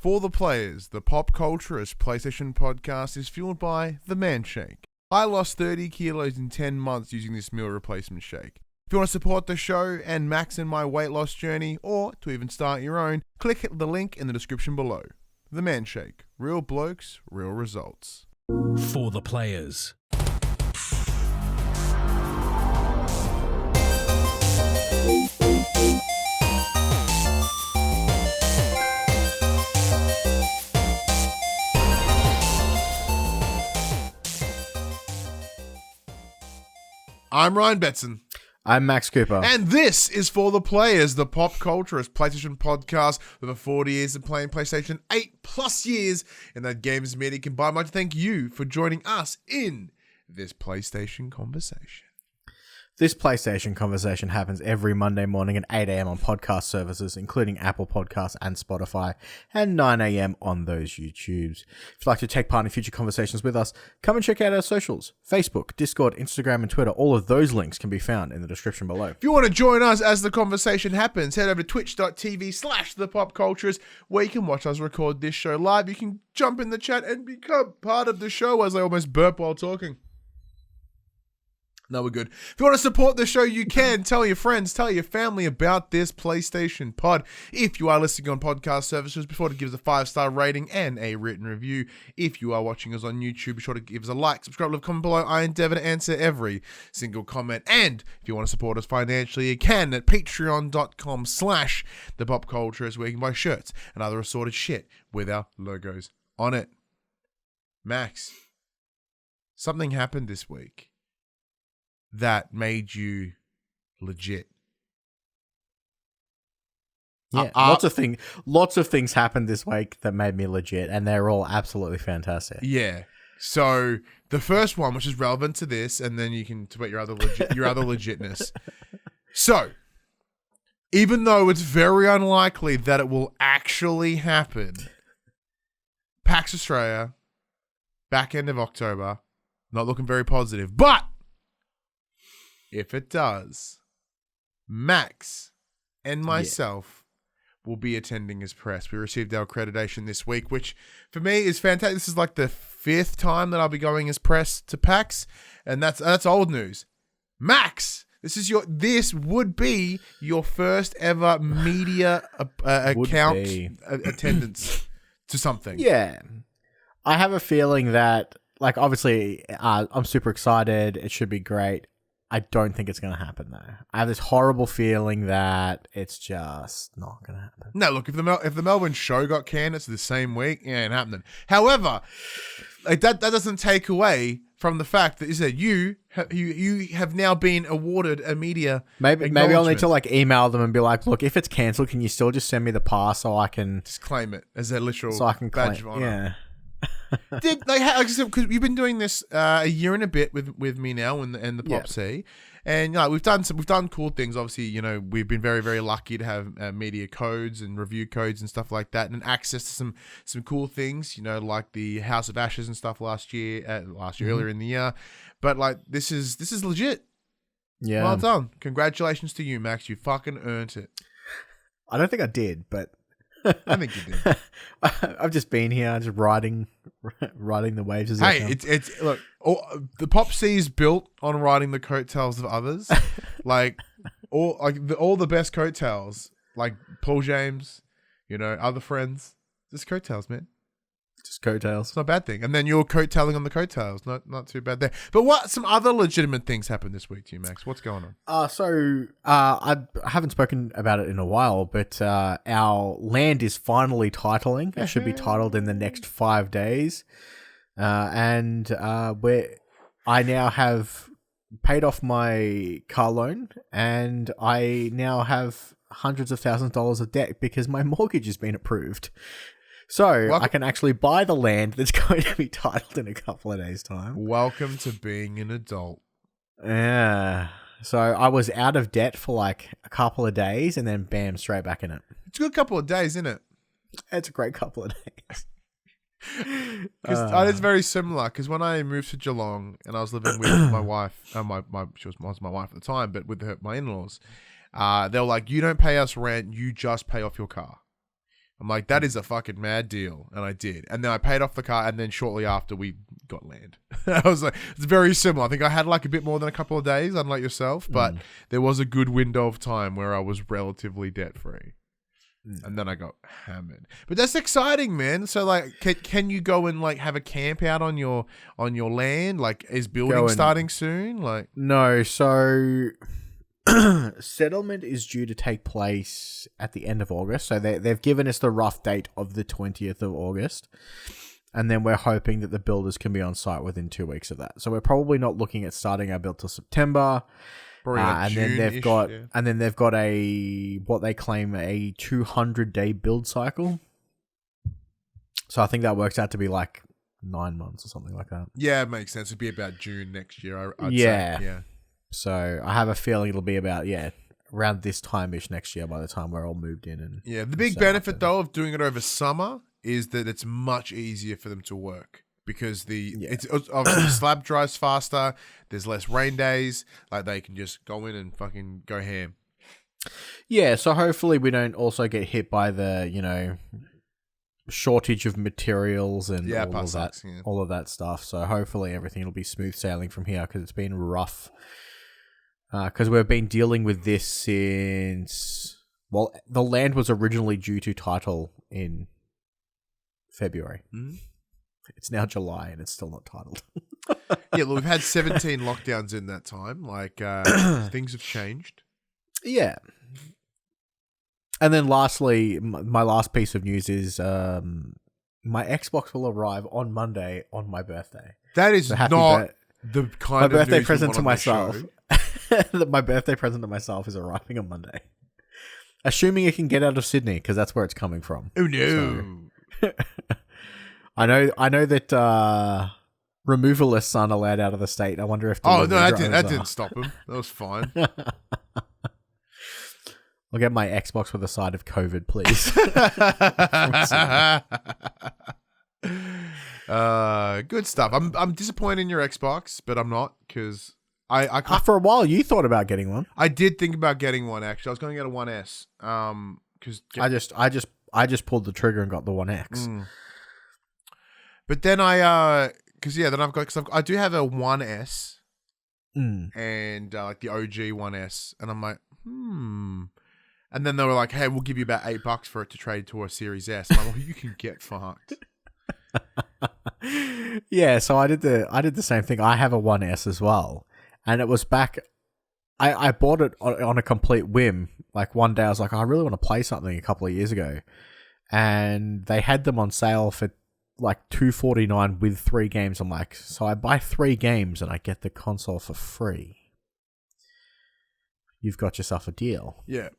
For the players, the pop culturist PlayStation podcast is fueled by the Man Shake. I lost 30 kilos in 10 months using this meal replacement shake. If you want to support the show and max in my weight loss journey, or to even start your own, click the link in the description below. The Man Shake. Real blokes, real results. For the players. I'm Ryan Betson. I'm Max Cooper. And this is For the Players, the pop culturist PlayStation podcast with over 40 years of playing PlayStation, 8+ years in that games media combined. I'd like to thank you for joining us in this PlayStation conversation. This PlayStation conversation happens every Monday morning at 8 a.m. on podcast services, including Apple Podcasts and Spotify, and 9 a.m. on those YouTubes. If you'd like to take part in future conversations with us, come and check out our socials. Facebook, Discord, Instagram, and Twitter. All of those links can be found in the description below. If you want to join us as the conversation happens, head over to twitch.tv/thepopculturist, where you can watch us record this show live. You can jump in the chat and become part of the show, as I almost burp while talking. No, we're good. If you want to support the show, you can. Tell your friends, tell your family about this PlayStation pod. If you are listening on podcast services, be sure to give us a 5-star rating and a written review. If you are watching us on YouTube, be sure to give us a like, subscribe, leave a comment below. I endeavor to answer every single comment. And if you want to support us financially, you can at patreon.com/thepopculturist, where you can buy shirts and other assorted shit with our logos on it. Max, something happened this week that made you legit. Yeah, lots of things happened this week that made me legit, and they're all absolutely fantastic. Yeah. So the first one, which is relevant to this, and then you can talk about your other legitness. So, even though it's very unlikely that it will actually happen, PAX Australia, back end of October, not looking very positive, but if it does, Max and myself will be attending as press. We received our accreditation this week, which for me is fantastic. This is like the 5th time that I'll be going as press to PAX, and that's old news. Max, this would be your first ever media account attendance to something. Yeah. I have a feeling that, like, obviously, I'm super excited. It should be great. I don't think it's going to happen, though. I have this horrible feeling that it's just not going to happen. No, look, if the Melbourne show got canned, it's the same week. Yeah, it ain't happening. However, like that doesn't take away from the fact that you have now been awarded a media. Maybe I'll need to like email them and be like, look, if it's cancelled, can you still just send me the pass so I can just claim it as a literal badge of honor? Yeah. Did like I said, because you've been doing this a year and a bit with me now and the PopC, and we've done cool things. Obviously, we've been very, very lucky to have media codes and review codes and stuff like that, and access to some cool things. Like the House of Ashes and stuff earlier in the year. But like this is legit. Yeah, well done. Congratulations to you, Max. You fucking earned it. I don't think I did, but I think you did. I've just been here, just riding the waves as I come. It's look. The PopC is built on riding the coattails of others, like all the best coattails, like Paul James, other friends. Just coattails, man. Just coattails. It's not a bad thing. And then you're coattailing on the coattails. Not too bad there. But some other legitimate things happened this week to you, Max? What's going on? I haven't spoken about it in a while, but our land is finally titling. It should be titled in the next 5 days. And I now have paid off my car loan, and I now have hundreds of thousands of dollars of debt because my mortgage has been approved. So I can actually buy the land that's going to be titled in a couple of days' time. Welcome to being an adult. Yeah. So I was out of debt for like a couple of days, and then bam, straight back in it. It's a good couple of days, isn't it? It's a great couple of days. It's very similar, because when I moved to Geelong and I was living with my wife, she was my wife at the time, but with my in-laws, they were like, you don't pay us rent, you just pay off your car. I'm like, that is a fucking mad deal. And I did. And then I paid off the car, and then shortly after we got land. I was like, it's very similar. I think I had like a bit more than a couple of days, unlike yourself, but there was a good window of time where I was relatively debt free. And then I got hammered. But that's exciting, man. So like, can you go and like have a camp out on your land? Like, is building starting soon? Like, no, so settlement is due to take place at the end of August. So they've given us the rough date of the 20th of August. And then we're hoping that the builders can be on site within 2 weeks of that. So we're probably not looking at starting our build till September. And then they've got a what they claim a 200-day build cycle. So I think that works out to be like 9 months or something like that. Yeah, it makes sense. It'd be about June next year. I'd say. Yeah. So I have a feeling it'll be about around this time-ish next year by the time we're all moved in. And the big benefit though of doing it over summer is that it's much easier for them to work because it's obviously slab dries faster. There's less rain days. Like they can just go in and fucking go ham. Yeah. So hopefully we don't also get hit by the shortage of materials and all of that stuff. So hopefully everything will be smooth sailing from here because it's been rough. Because we've been dealing with this since the land was originally due to title in February. It's now July and it's still not titled. Look, we've had 17 lockdowns in that time. Like things have changed. Yeah. And then lastly, my last piece of news is my Xbox will arrive on Monday on my birthday. That is not the kind of birthday news present to on myself. My birthday present to myself is arriving on Monday. Assuming it can get out of Sydney, because that's where it's coming from. Oh no. So, I know that removalists aren't allowed out of the state. I wonder if that didn't stop him. That was fine. I'll get my Xbox with a side of COVID, please. Good stuff. I'm disappointed in your Xbox, but I'm not because I can't. For a while, you thought about getting one. I did think about getting one actually. I was going to get a 1S. Because I just pulled the trigger and got the 1X. But then I do have a 1S and like the OG 1S, and I'm like, And then they were like, hey, we'll give you about $8 for it to trade to a Series S. I'm like, well, you can get fucked. Yeah, so I did the same thing. I have a 1S as well. And it was back, I bought it on a complete whim. Like one day I was like, I really want to play something a couple of years ago. And they had them on sale for like $249 with 3 games. I'm like, so I buy 3 games and I get the console for free. You've got yourself a deal. Yeah.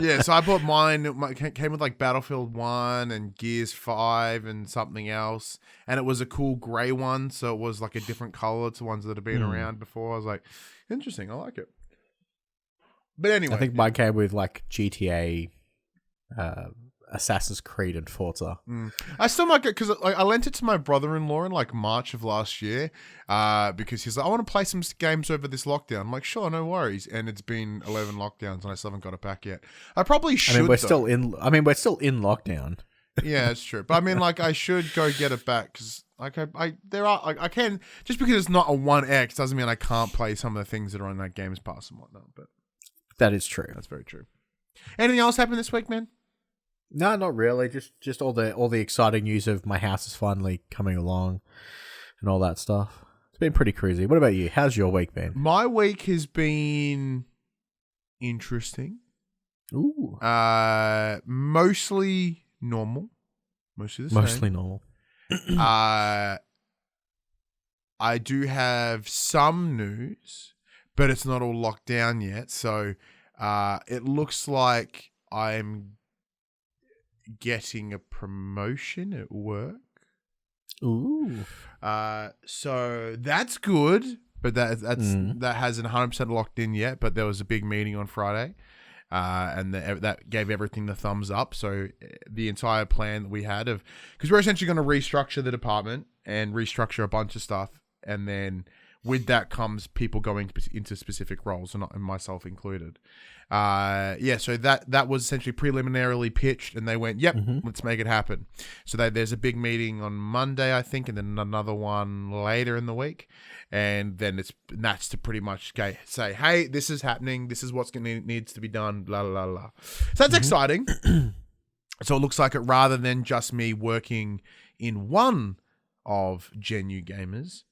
Yeah, so I bought mine. It came with like Battlefield 1 and Gears 5 and something else. And it was a cool grey one, so it was like a different color to ones that have been around before. I was like, interesting, I like it. But anyway. I think mine came with like GTA, Assassin's Creed and Forza. I still might get, because I lent it to my brother-in-law in like March of last year because he's like, I want to play some games over this lockdown. I'm like, sure, no worries. And it's been 11 lockdowns and I still haven't got it back yet. I probably should. We're still in lockdown. Yeah, it's true. But I mean, like, I should go get it back because like I can, just because it's not a 1X doesn't mean I can't play some of the things that are on that Games Pass and whatnot. But that is true. That's very true. Anything else happened this week, man? No, not really. Just all the exciting news of my house is finally coming along and all that stuff. It's been pretty crazy. What about you? How's your week been? My week has been interesting. Ooh. Mostly normal. Mostly the same. Mostly normal. I do have some news, but it's not all locked down yet. So it looks like I'm getting a promotion at work. Ooh. So that's good, but that hasn't 100% locked in yet. But there was a big meeting on Friday, and that gave everything the thumbs up. So the entire plan that we had because we're essentially going to restructure the department and restructure a bunch of stuff, and then with that comes people going into specific roles, and myself included. So that was essentially preliminarily pitched, and they went, "Yep, let's make it happen." So there's a big meeting on Monday, I think, and then another one later in the week, and then that's to pretty much say, "Hey, this is happening. This is what's needs to be done." Blah blah blah. So that's exciting. So it looks like it, rather than just me working in one of Genu Gamers,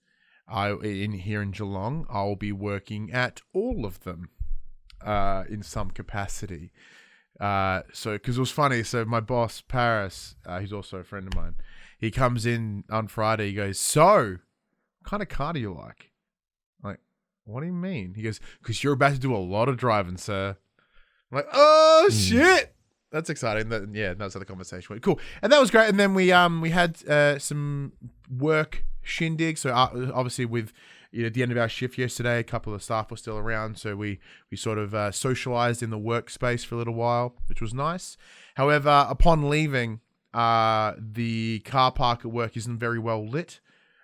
here in Geelong, I'll be working at all of them. In some capacity. Because it was funny. So my boss, Paris, he's also a friend of mine, he comes in on Friday. He goes, "So, what kind of car do you like?" I'm like, "What do you mean?" He goes, "Because you're about to do a lot of driving, sir." I'm like, "Oh, shit." That's exciting. That's how the conversation went. Cool. And that was great. And then we had some work shindig. So obviously with... at the end of our shift yesterday, a couple of staff were still around, so we sort of socialized in the workspace for a little while, which was nice. However, upon leaving, the car park at work isn't very well lit,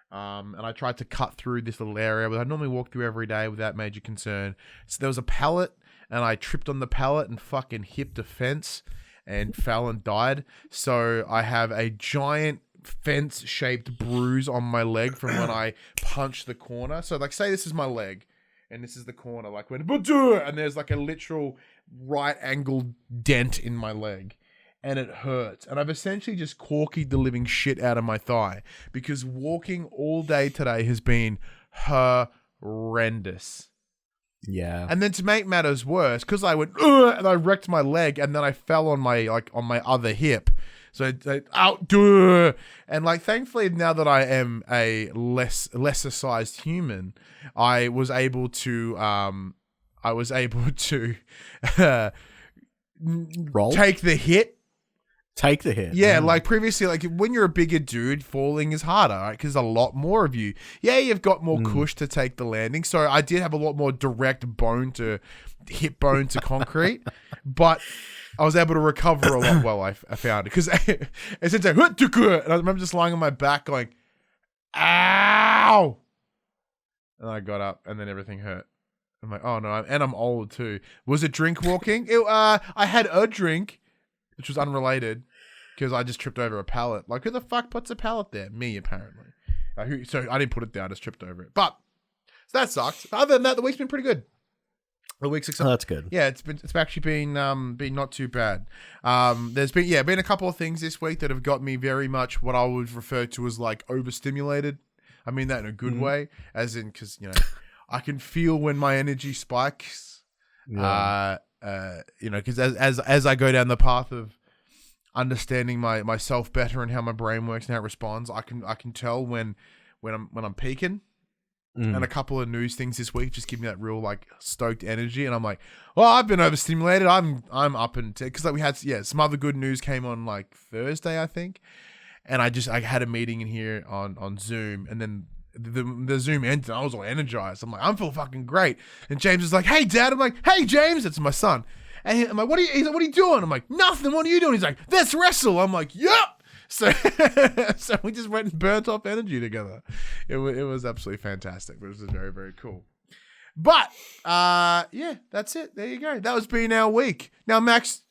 and I tried to cut through this little area that I normally walk through every day without major concern. So there was a pallet, and I tripped on the pallet and fucking hipped a fence and fell and died. So I have a giant fence-shaped bruise on my leg from when I punched the corner. So, like, say this is my leg, and this is the corner, like, when, and there's, like, a literal right-angled dent in my leg, and it hurts. And I've essentially just corkied the living shit out of my thigh, because walking all day today has been horrendous. Yeah. And then to make matters worse, because I went, and I wrecked my leg, and then I fell on my other hip. So and like, thankfully now that I am a lesser sized human, I was able to roll, take the hit. Yeah, like previously, like when you're a bigger dude, falling is harder, right? Because a lot more of you. Yeah, you've got more cush to take the landing. So I did have a lot more direct hip bone to concrete, but I was able to recover a lot well, I found. Because it's like, and I remember just lying on my back going, "Ow!" And I got up, and then everything hurt. I'm like, "Oh no!" And I'm old too. Was it drink walking? I had a drink, which was unrelated, because I just tripped over a pallet. Like, who the fuck puts a pallet there? Me, apparently. So I didn't put it down; I just tripped over it. But so that sucks. Other than that, the week's been pretty good. The week's exciting. Oh, that's good. Yeah, it's actually been not too bad. There's been a couple of things this week that have got me very much what I would refer to as like overstimulated. I mean that in a good way, as in, because I can feel when my energy spikes. Yeah. Because as I go down the path of understanding myself better and how my brain works and how it responds, I can tell when I'm peaking. And a couple of news things this week just give me that real like stoked energy, and I'm like, well, I've been overstimulated. I'm up and because like we had some other good news came on like Thursday, I think, and I had a meeting in here on Zoom, and then the Zoom ended. And I was all energized. I'm like, I'm feeling fucking great. And James is like, "Hey, Dad." I'm like, "Hey, James." That's my son. And I'm like, he's like, "What are you doing?" I'm like, "Nothing. What are you doing?" He's like, "Let's wrestle." I'm like, "Yup." So we just went and burnt off energy together. It was absolutely fantastic. It was very, very cool. But, that's it. There you go. That was been our week. Now, Max,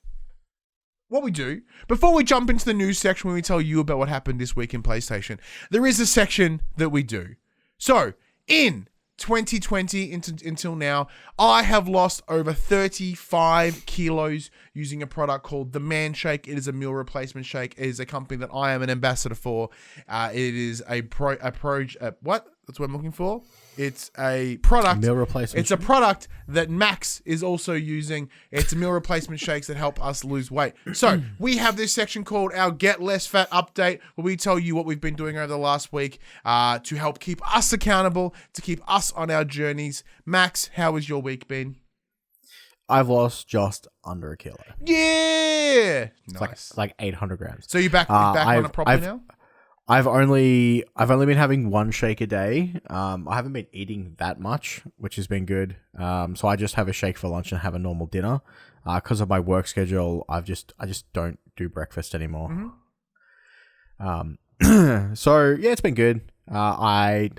what we do, before we jump into the news section when we tell you about what happened this week in PlayStation, there is a section that we do. So, in 2020 until now, I have lost over 35 kilos using a product called the Man Shake. It is a meal replacement shake. It is a company that I am an ambassador for. It is what? That's what I'm looking for. It's a product. Meal replacement. It's a product that Max is also using. It's meal replacement shakes that help us lose weight. So we have this section called our Get Less Fat Update, where we tell you what we've been doing over the last week to help keep us accountable, to keep us on our journeys. Max, how has your week been? I've lost just under a kilo. Yeah, nice. Like 800 grams. So you're back on it properly now? I've only been having one shake a day. I haven't been eating that much, which has been good. So I just have a shake for lunch and have a normal dinner. Because of my work schedule, I just don't do breakfast anymore. Mm-hmm. So yeah, it's been good. I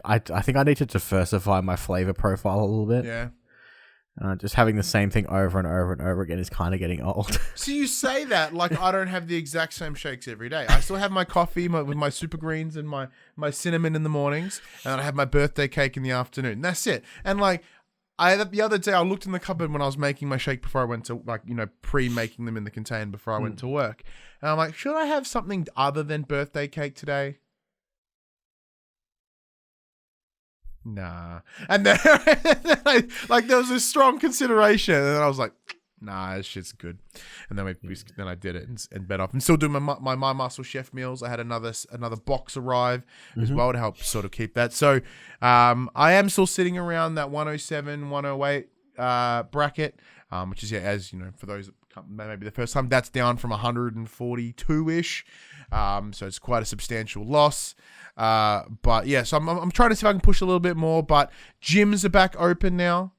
think I need to diversify my flavor profile a little bit. Yeah. Just having the same thing over and over and over again is kind of getting old. So you say that like I don't have the exact same shakes every day. I still have my coffee with my super greens and my cinnamon in the mornings, and I have my birthday cake in the afternoon. That's it. And like the other day I looked in the cupboard when I was making my shake before I went to pre-making them in the container before I went to work. And I'm like, should I have something other than birthday cake today? Nah. And then there was a strong consideration, and then I was like, nah, this shit's good. And then then I did it and bet off. I'm still doing my Muscle Chef meals. I had another box arrive as well to help sort of keep that. So I am still sitting around that 107, 108 bracket, which is, as you know, for those that come maybe the first time, that's down from 142-ish. So it's quite a substantial loss. But yeah, so I'm trying to see if I can push a little bit more, but gyms are back open now,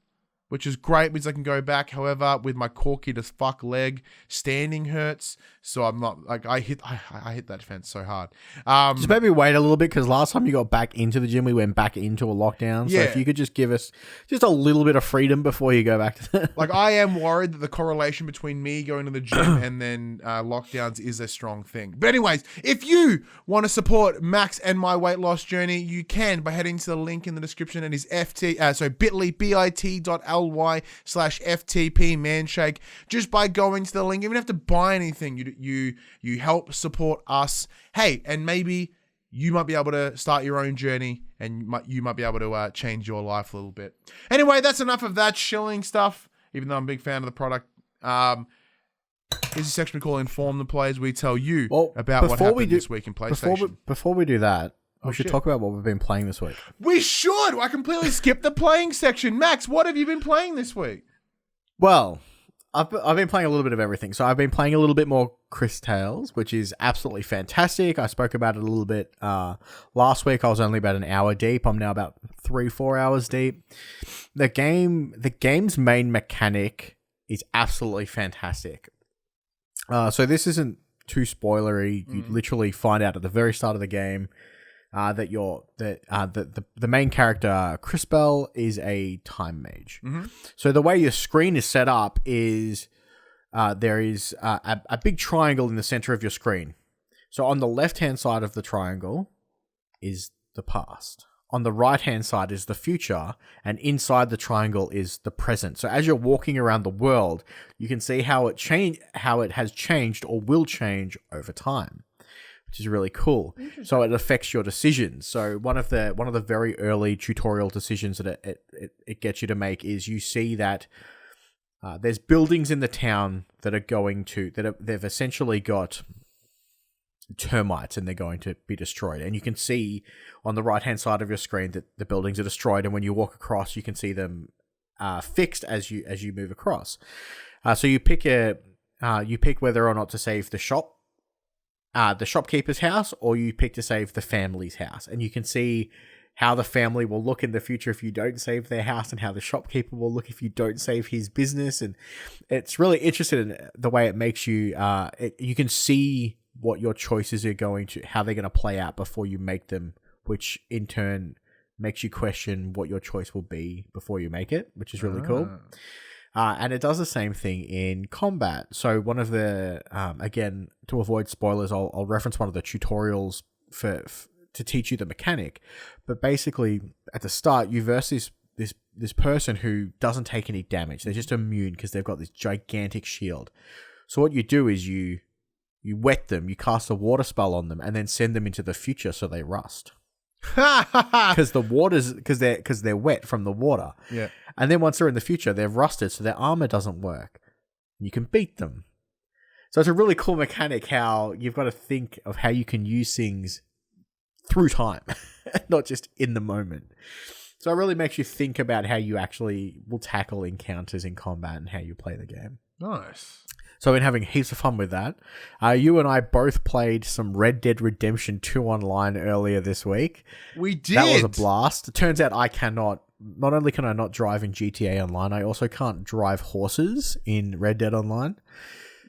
which is great, means I can go back. However, with my corky as fuck leg, standing hurts. So I'm not like I hit that fence so hard. Just maybe wait a little bit, because last time you got back into the gym, we went back into a lockdown. So if you could just give us just a little bit of freedom before you go back to like, I am worried that the correlation between me going to the gym and then lockdowns is a strong thing. But anyways, if you want to support Max and my weight loss journey, you can by heading to the link in the description. It is bit.ly/FTP Manshake. Just by going to the link, you don't have to buy anything. You help support us. Hey, and maybe you might be able to start your own journey, and you might be able to change your life a little bit. Anyway, that's enough of that shilling stuff, even though I'm a big fan of the product. Here's a section we call Inform the Players. We tell you about what happened this week in PlayStation. Before we do that, we should talk about what we've been playing this week. We should! I completely skipped the playing section. Max, what have you been playing this week? Well, I've been playing a little bit of everything. So I've been playing a little bit more Cris Tales, which is absolutely fantastic. I spoke about it a little bit last week. I was only about an hour deep. I'm now about 3-4 hours deep. The game's main mechanic is absolutely fantastic. So this isn't too spoilery. You literally find out at the very start of the game that the main character, Crispell, is a time mage. So the way your screen is set up is there is a big triangle in the center of your screen. So on the left-hand side of the triangle is the past. On the right-hand side is the future, and inside the triangle is the present. So as you're walking around the world, you can see how it has changed or will change over time, which is really cool. So it affects your decisions. So one of the very early tutorial decisions that it gets you to make is you see that there's buildings in the town that are they've essentially got termites, and they're going to be destroyed. And you can see on the right hand side of your screen that the buildings are destroyed, and when you walk across, you can see them fixed as you move across. So you pick whether or not to save the shopkeeper's house, or you pick to save the family's house, and you can see how the family will look in the future if you don't save their house, and how the shopkeeper will look if you don't save his business. And it's really interesting in the way it makes you you can see what your choices are how they're going to play out before you make them, which in turn makes you question what your choice will be before you make it, which is really cool. And it does the same thing in combat. So one of the, again, to avoid spoilers, I'll reference one of the tutorials to teach you the mechanic. But basically, at the start, you verse this person who doesn't take any damage. They're just immune because they've got this gigantic shield. So what you do is you wet them, you cast a water spell on them, and then send them into the future so they rust. Because they're wet from the water. Yeah. And then once they're in the future, they're rusted, so their armor doesn't work. You can beat them. So it's a really cool mechanic how you've got to think of how you can use things through time, not just in the moment. So it really makes you think about how you actually will tackle encounters in combat and how you play the game. Nice. So I've been having heaps of fun with that. You and I both played some Red Dead Redemption 2 online earlier this week. We did. That was a blast. It turns out not only can I not drive in GTA Online, I also can't drive horses in Red Dead Online.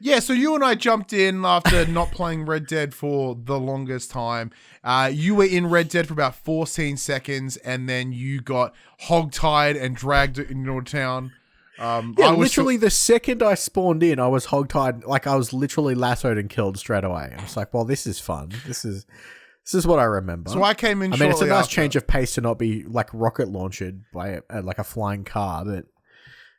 Yeah, so you and I jumped in after not playing Red Dead for the longest time. You were in Red Dead for about 14 seconds, and then you got hogtied and dragged into a town. Literally the second I spawned in, I was hogtied. Like, I was literally lassoed and killed straight away. I was like, well, this is fun. This is what I remember. So I came in. I mean, it's a nice change of pace to not be like rocket launched by like a flying car, but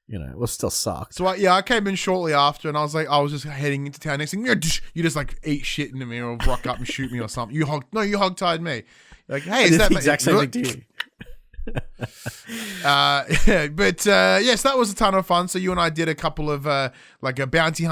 it will still suck. So I came in shortly after, and I was just heading into town. Next thing, you just like eat shit into me or rock up and shoot me or something. You hogtied me. Like, hey, is that the exact same thing to you? Yes, that was a ton of fun. So you and I did a couple of like a bounty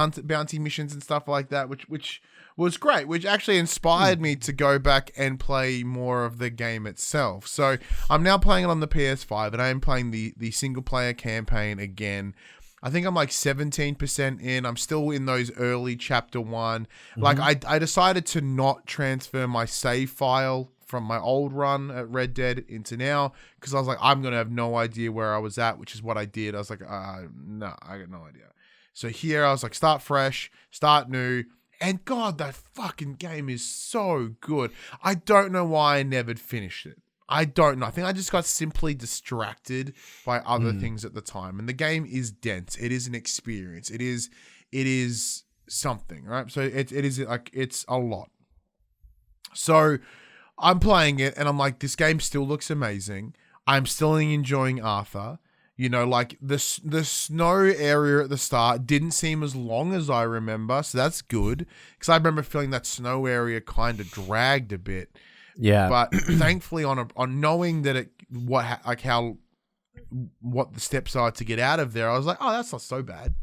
missions and stuff like that, which was great, which actually inspired me to go back and play more of the game itself. So I'm now playing it on the PS5, and I am playing the single player campaign again. I think I'm like 17% in. I'm still in those early chapter 1. Like I decided to not transfer my save file from my old run at Red Dead into now, because I was like, I'm going to have no idea where I was at, which is what I did. I was like, no, I got no idea. So here I was like, start fresh, start new. And God, that fucking game is so good. I don't know why I never finished it. I don't know. I think I just got simply distracted by other things at the time. And the game is dense. It is an experience. It is something, right? So it is like, it's a lot. So I'm playing it and I'm like, this game still looks amazing. I'm still enjoying Arthur. Like the snow area at the start didn't seem as long as I remember, so that's good. Because I remember feeling that snow area kind of dragged a bit. Yeah, but thankfully, on knowing that what the steps are to get out of there, I was like, oh, that's not so bad.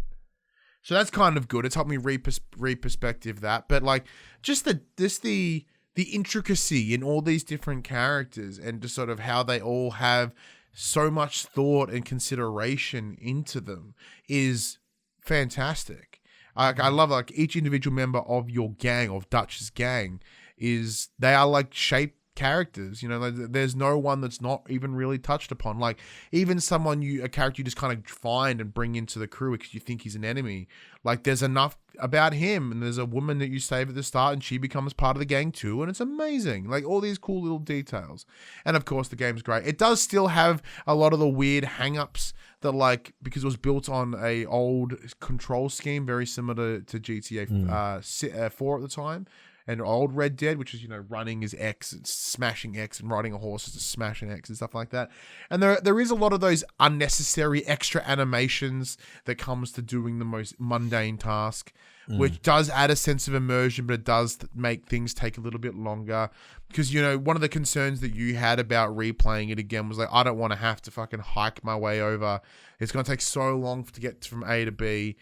So that's kind of good. It's helped me re-perspective that. But like, just the intricacy in all these different characters and just sort of how they all have so much thought and consideration into them is fantastic. I love like each individual member of your gang, of Dutch's gang, they are like shaped characters. There's no one that's not even really touched upon. Like even a character you just kind of find and bring into the crew because you think he's an enemy. Like there's enough about him, and there's a woman that you save at the start and she becomes part of the gang too, and it's amazing. Like all these cool little details. And of course the game's great. It does still have a lot of the weird hang-ups that, like, because it was built on a old control scheme very similar to GTA 4 at the time. And old Red Dead, which is, running is X, smashing X, and riding a horse is smashing X and stuff like that. And there is a lot of those unnecessary extra animations that comes to doing the most mundane task, which does add a sense of immersion, but it does make things take a little bit longer. Because, one of the concerns that you had about replaying it again was like, I don't want to have to fucking hike my way over. It's going to take so long to get from A to B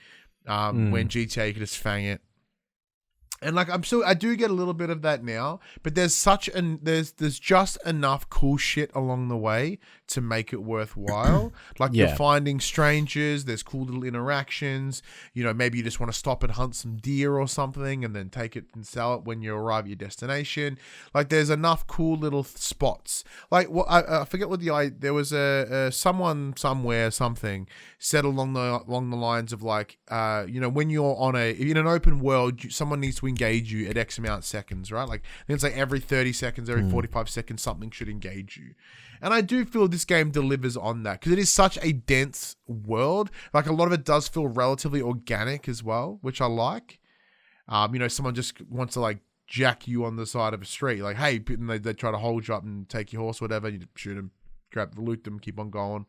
when GTA could just fang it. And like I do get a little bit of that now, but there's just enough cool shit along the way to make it worthwhile. Like you're finding strangers, there's cool little interactions. Maybe you just want to stop and hunt some deer or something, and then take it and sell it when you arrive at your destination. Like there's enough cool little spots. Like I forget what there was someone somewhere something said along the lines of like when you're in an open world, someone needs to engage you at X amount of seconds, right? Like I think it's like every 30 seconds, every 45 seconds, something should engage you. And I do feel this game delivers on that because it is such a dense world. Like a lot of it does feel relatively organic as well, which I like. Someone just wants to like jack you on the side of a street, like, hey, and they try to hold you up and take your horse, whatever. You shoot them, loot them, keep on going.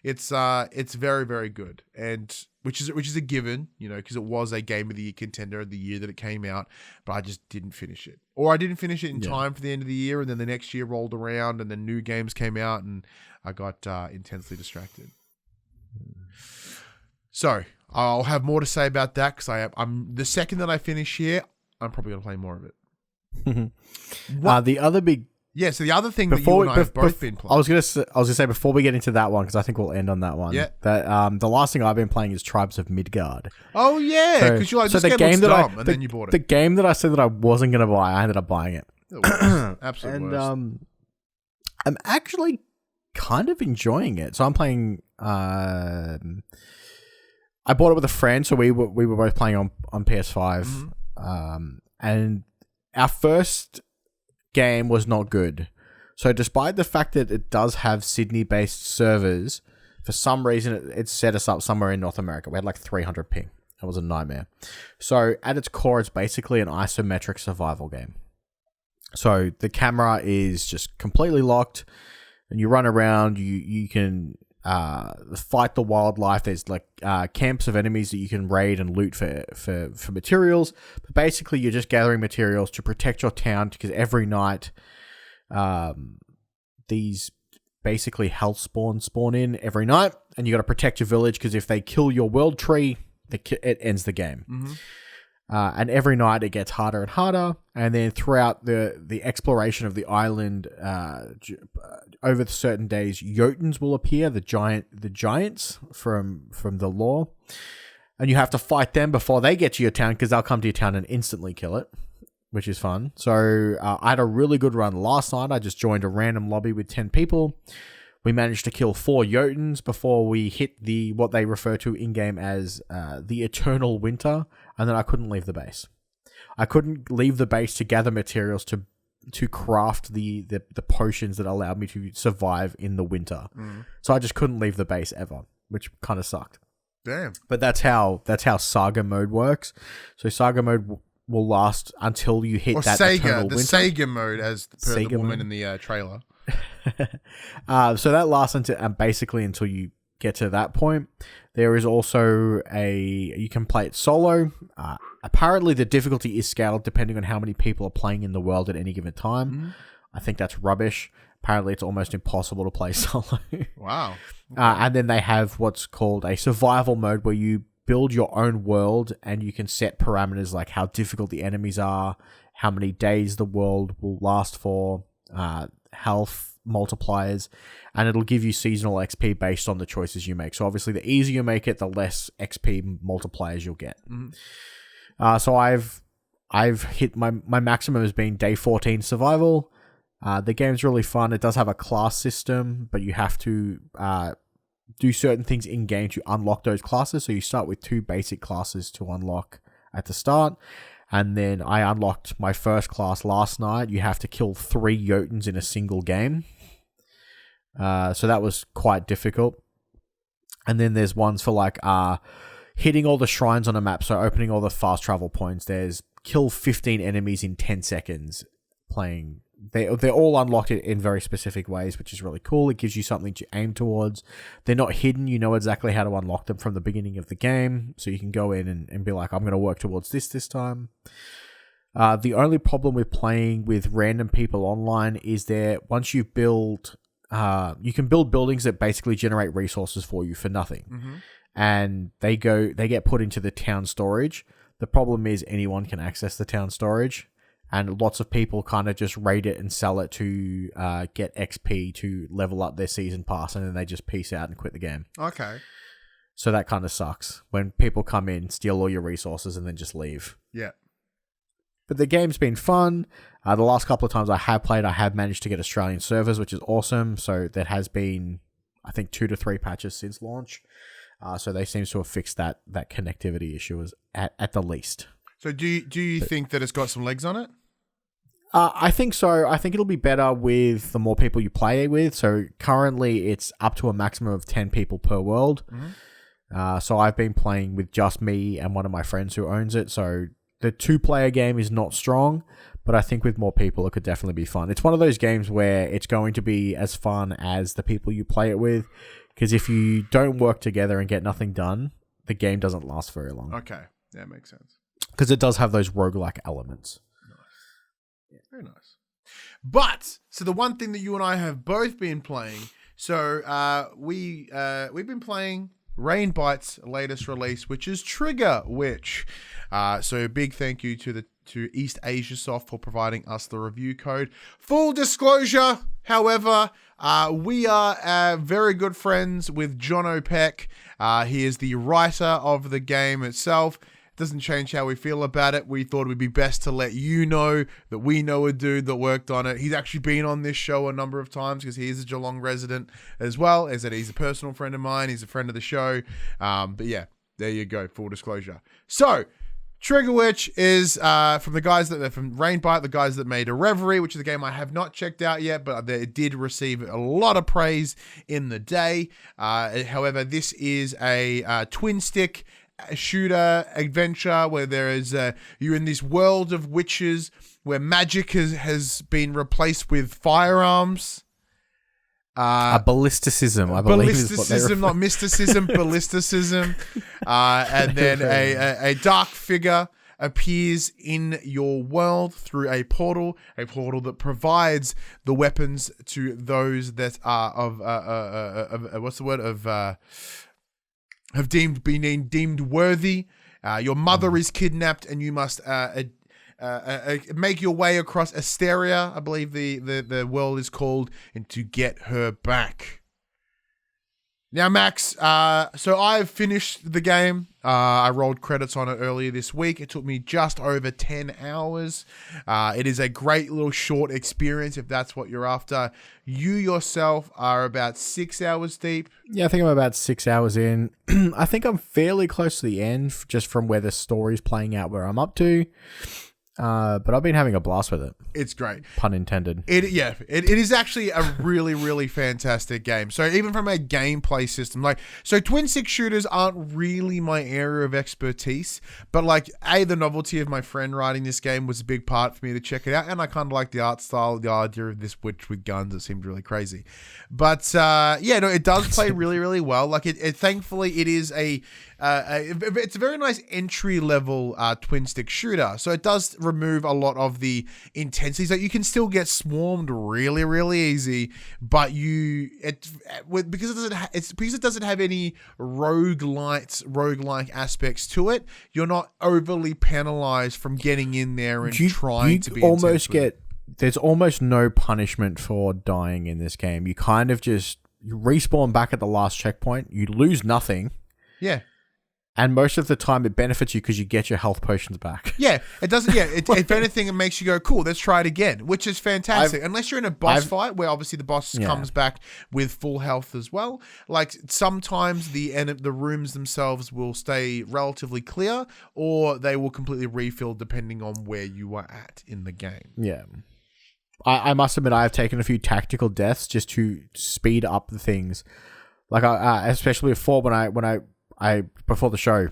It's very, very good, and which is a given, because it was a Game of the Year contender of the year that it came out, but I just didn't finish it, or I didn't finish it in time for the end of the year, and then the next year rolled around, and then new games came out, and I got intensely distracted. So I'll have more to say about that because I'm the second that I finish here, I'm probably gonna play more of it. The other big. Yeah, so the other thing that you and I have both been playing. I was gonna say before we get into that one, because I think we'll end on that one. Yeah. That the last thing I've been playing is Tribes of Midgard. Oh yeah, because you're like, this game looks dumb, and then you bought it. The game that I said that I wasn't gonna buy, I ended up buying it. Absolutely. And I'm actually kind of enjoying it. So I'm playing I bought it with a friend, so we were both playing on PS5, and our first game was not good. So despite the fact that it does have Sydney-based servers, for some reason it set us up somewhere in North America. We had like 300 ping. It was a nightmare. So at its core, it's basically an isometric survival game. So the camera is just completely locked, and you run around. You can fight the wildlife. There's like camps of enemies that you can raid and loot for materials. But basically, you're just gathering materials to protect your town, because every night, these basically health spawn in every night, and you got to protect your village, because if they kill your world tree, it ends the game. And every night it gets harder and harder, and then throughout the exploration of the island, over the certain days, Jotuns will appear, the giants from the lore, and you have to fight them before they get to your town, because they'll come to your town and instantly kill it, which is fun. So I had a really good run last night. I just joined a random lobby with 10 people. We managed to kill 4 Jotuns before we hit what they refer to in-game as the Eternal Winter, and then I couldn't leave the base. I couldn't leave the base to gather materials to craft the potions that allowed me to survive in the winter. So I just couldn't leave the base ever, which kind of sucked. Damn. But that's how Saga mode works. So Saga mode will last until you hit that Eternal Winter. Sega mode, as per the woman mode in the trailer. So that lasts until basically until you get to that point. There is also you can play it solo. Apparently the difficulty is scaled depending on how many people are playing in the world at any given time. I think that's rubbish. Apparently it's almost impossible to play solo. Wow. And then they have what's called a survival mode, where you build your own world and you can set parameters like how difficult the enemies are, how many days the world will last for, health multipliers, and it'll give you seasonal XP based on the choices you make. So obviously the easier you make it, the less XP multipliers you'll get. So I've hit my maximum has been day 14 survival. The game's really fun. It does have a class system, but you have to do certain things in game to unlock those classes. So you start with 2 basic classes to unlock at the start. And then I unlocked my first class last night. You have to kill 3 Jotuns in a single game. So that was quite difficult. And then there's ones for like hitting all the shrines on a map. So opening all the fast travel points. There's kill 15 enemies in 10 seconds playing. They're all unlocked in very specific ways, which is really cool. It gives you something to aim towards. They're not hidden. You know exactly how to unlock them from the beginning of the game. So you can go in and be like, I'm going to work towards this time. The only problem with playing with random people online is once you build, you can build buildings that basically generate resources for you for nothing. And they get put into the town storage. The problem is anyone can access the town storage. And lots of people kind of just raid it and sell it to get XP to level up their season pass, and then they just peace out and quit the game. Okay. So that kind of sucks when people come in, steal all your resources, and then just leave. Yeah. But the game's been fun. The last couple of times I have played, I have managed to get Australian servers, which is awesome. So there has been, I think, 2 to 3 patches since launch. So they seem to have fixed that connectivity issue at the least. So do you think that it's got some legs on it? I think so. I think it'll be better with the more people you play with. So currently it's up to a maximum of 10 people per world. So I've been playing with just me and one of my friends who owns it. So the 2-player game is not strong, but I think with more people it could definitely be fun. It's one of those games where it's going to be as fun as the people you play it with, because if you don't work together and get nothing done, the game doesn't last very long. Okay. That makes sense. Because it does have those roguelike elements. Very nice. But so the one thing that you and I have both been playing, so we've been playing Rain Bite's latest release, which is Trigger Witch. So big thank you to Eastasiasoft for providing us the review code. Full disclosure, however, we are very good friends with John O'Peck. He is the writer of the game itself. Doesn't change how we feel about it. We thought it would be best to let you know that we know a dude that worked on it. He's actually been on this show a number of times because he is a Geelong resident as well, as that he's a personal friend of mine. He's a friend of the show. But yeah, There you go. Full disclosure. So, Trigger Witch is from the guys that from Rainbite, the guys that made A Reverie, which is a game I have not checked out yet, but it did receive a lot of praise in the day. However, this is a twin stick shooter adventure where there is you're in this world of witches where magic has been replaced with firearms. A ballisticism, I believe. Ballisticism, not mysticism, ballisticism. And then a dark figure appears in your world through a portal that provides the weapons to those that are of what's the word of have been deemed worthy. Your mother is kidnapped, and you must make your way across Asteria, I believe the world is called, and to get her back. Now, Max, so I've finished the game. I rolled credits on it earlier this week. It took me just over 10 hours. It is a great little short experience if that's what you're after. You yourself are about 6 hours deep. Yeah, I think I'm about 6 hours in. I think I'm fairly close to the end, just from where the story's playing out, where I'm up to. But I've been having a blast with it. It's great. Pun intended. It is actually a really, really fantastic game. So even from a gameplay system, so twin stick shooters aren't really my area of expertise, but the novelty of my friend writing this game was a big part for me to check it out, and I kind of like the art style, the idea of this witch with guns. It seemed really crazy. But it does play really, really well. Thankfully, it is it's a very nice entry level twin stick shooter. So it does remove a lot of the intensities that you can still get swarmed really, really easy, but because it doesn't have any roguelike aspects to it, you're not overly penalized from getting in there and trying to be there's almost no punishment for dying in this game. You kind of just respawn back at the last checkpoint. You lose nothing. Yeah. And most of the time, it benefits you because you get your health potions back. Yeah, it doesn't. Yeah, if anything, it makes you go, cool, let's try it again, which is fantastic. Unless you're in a boss fight where obviously the boss comes back with full health as well. Sometimes the rooms themselves will stay relatively clear, or they will completely refill depending on where you are at in the game. Yeah. I must admit, I have taken a few tactical deaths just to speed up the things. Especially before when I before the show,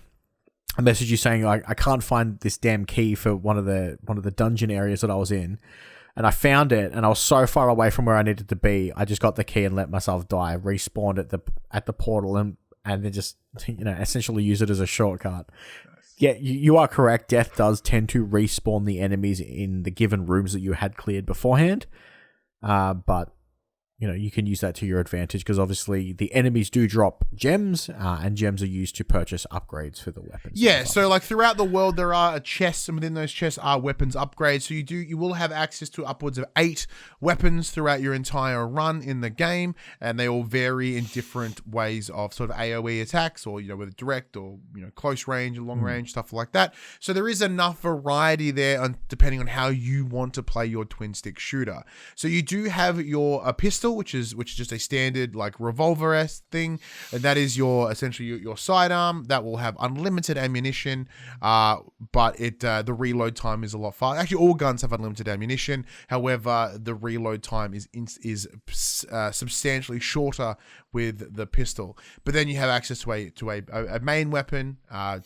I messaged you saying I can't find this damn key for one of the dungeon areas that I was in, and I found it, and I was so far away from where I needed to be. I just got the key and let myself die. Respawned at the portal and then just essentially use it as a shortcut. Yeah, you are correct. Death does tend to respawn the enemies in the given rooms that you had cleared beforehand, but you can use that to your advantage because obviously the enemies do drop gems, and gems are used to purchase upgrades for the weapons. Yeah, so throughout the world there are chests, and within those chests are weapons upgrades. So you will have access to upwards of 8 weapons throughout your entire run in the game, and they all vary in different ways of sort of AoE attacks, or whether direct or close range and long range, stuff like that. So there is enough variety there, depending on how you want to play your twin stick shooter. So you do have a pistol, which is just a standard revolver-esque thing, and that is essentially your sidearm that will have unlimited ammunition, but the reload time is a lot faster. Actually, all guns have unlimited ammunition. However, the reload time is substantially shorter with the pistol. But then you have access to a main weapon,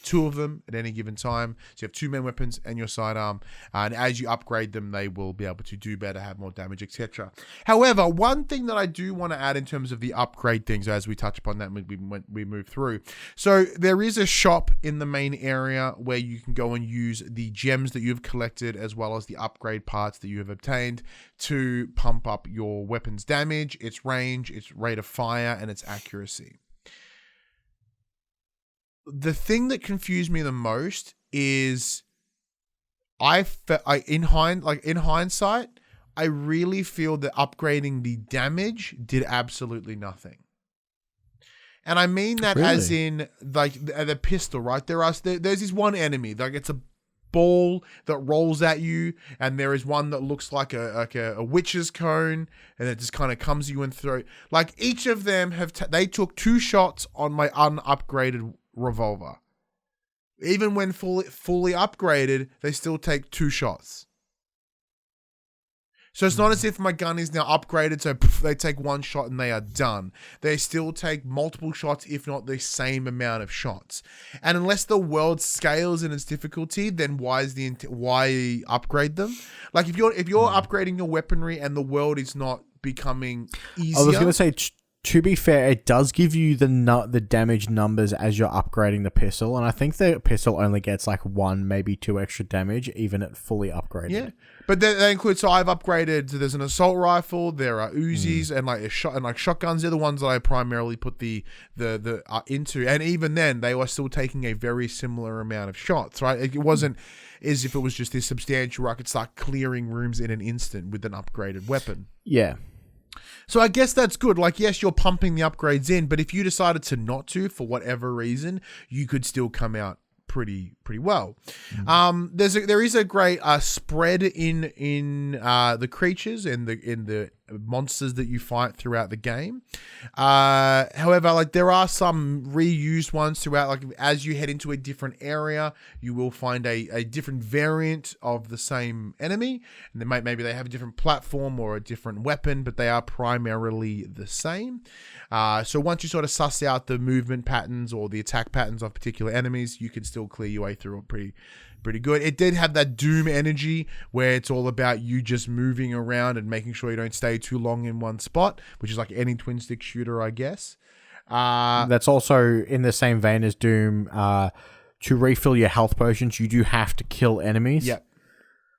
2 of them at any given time. So you have 2 main weapons and your sidearm, and as you upgrade them, they will be able to do better, have more damage, etc. However, one thing that I do want to add in terms of the upgrade things, as we touch upon that we move through. So there is a shop in the main area where you can go and use the gems that you've collected as well as the upgrade parts that you have obtained to pump up your weapon's damage, its range, its rate of fire, and its accuracy. The thing that confused me the most is in hindsight, I really feel that upgrading the damage did absolutely nothing. And I mean that as in the pistol, right? There's this one enemy, it's a ball that rolls at you, and there is one that looks like a witch's cone, and it just kind of comes you and throw. Each of them they took 2 shots on my unupgraded revolver. even when fully upgraded, they still take 2 shots. So it's not as if my gun is now upgraded, so they take 1 shot and they are done. They still take multiple shots, if not the same amount of shots. And unless the world scales in its difficulty, then why upgrade them? Like if you're upgrading your weaponry and the world is not becoming easier. I was going to say, to be fair, it does give you the damage numbers as you're upgrading the pistol, and I think the pistol only gets like 1, maybe 2 extra damage, even at fully upgraded. Yeah, but they include. So I've upgraded. So there's an assault rifle. There are Uzis and like shotguns. They're the ones that I primarily put the into, and even then, they were still taking a very similar amount of shots. Right, it wasn't as if it was just this substantial where I could start clearing rooms in an instant with an upgraded weapon. Yeah. So I guess that's good. Like, yes, you're pumping the upgrades in, but if you decided to not to, for whatever reason, you could still come out pretty well. There is a great spread in the creatures and in the monsters that you fight throughout the game. However, like there are some reused ones throughout. Like as you head into a different area, you will find a different variant of the same enemy, and maybe they have a different platform or a different weapon, but they are primarily the same. So once you sort of suss out the movement patterns or the attack patterns of particular enemies, you can still clear your way through it pretty good. It did have that Doom energy where it's all about you just moving around and making sure you don't stay too long in one spot, which is like any twin stick shooter, I guess. That's also in the same vein as Doom. To refill your health potions, you do have to kill enemies. Yep.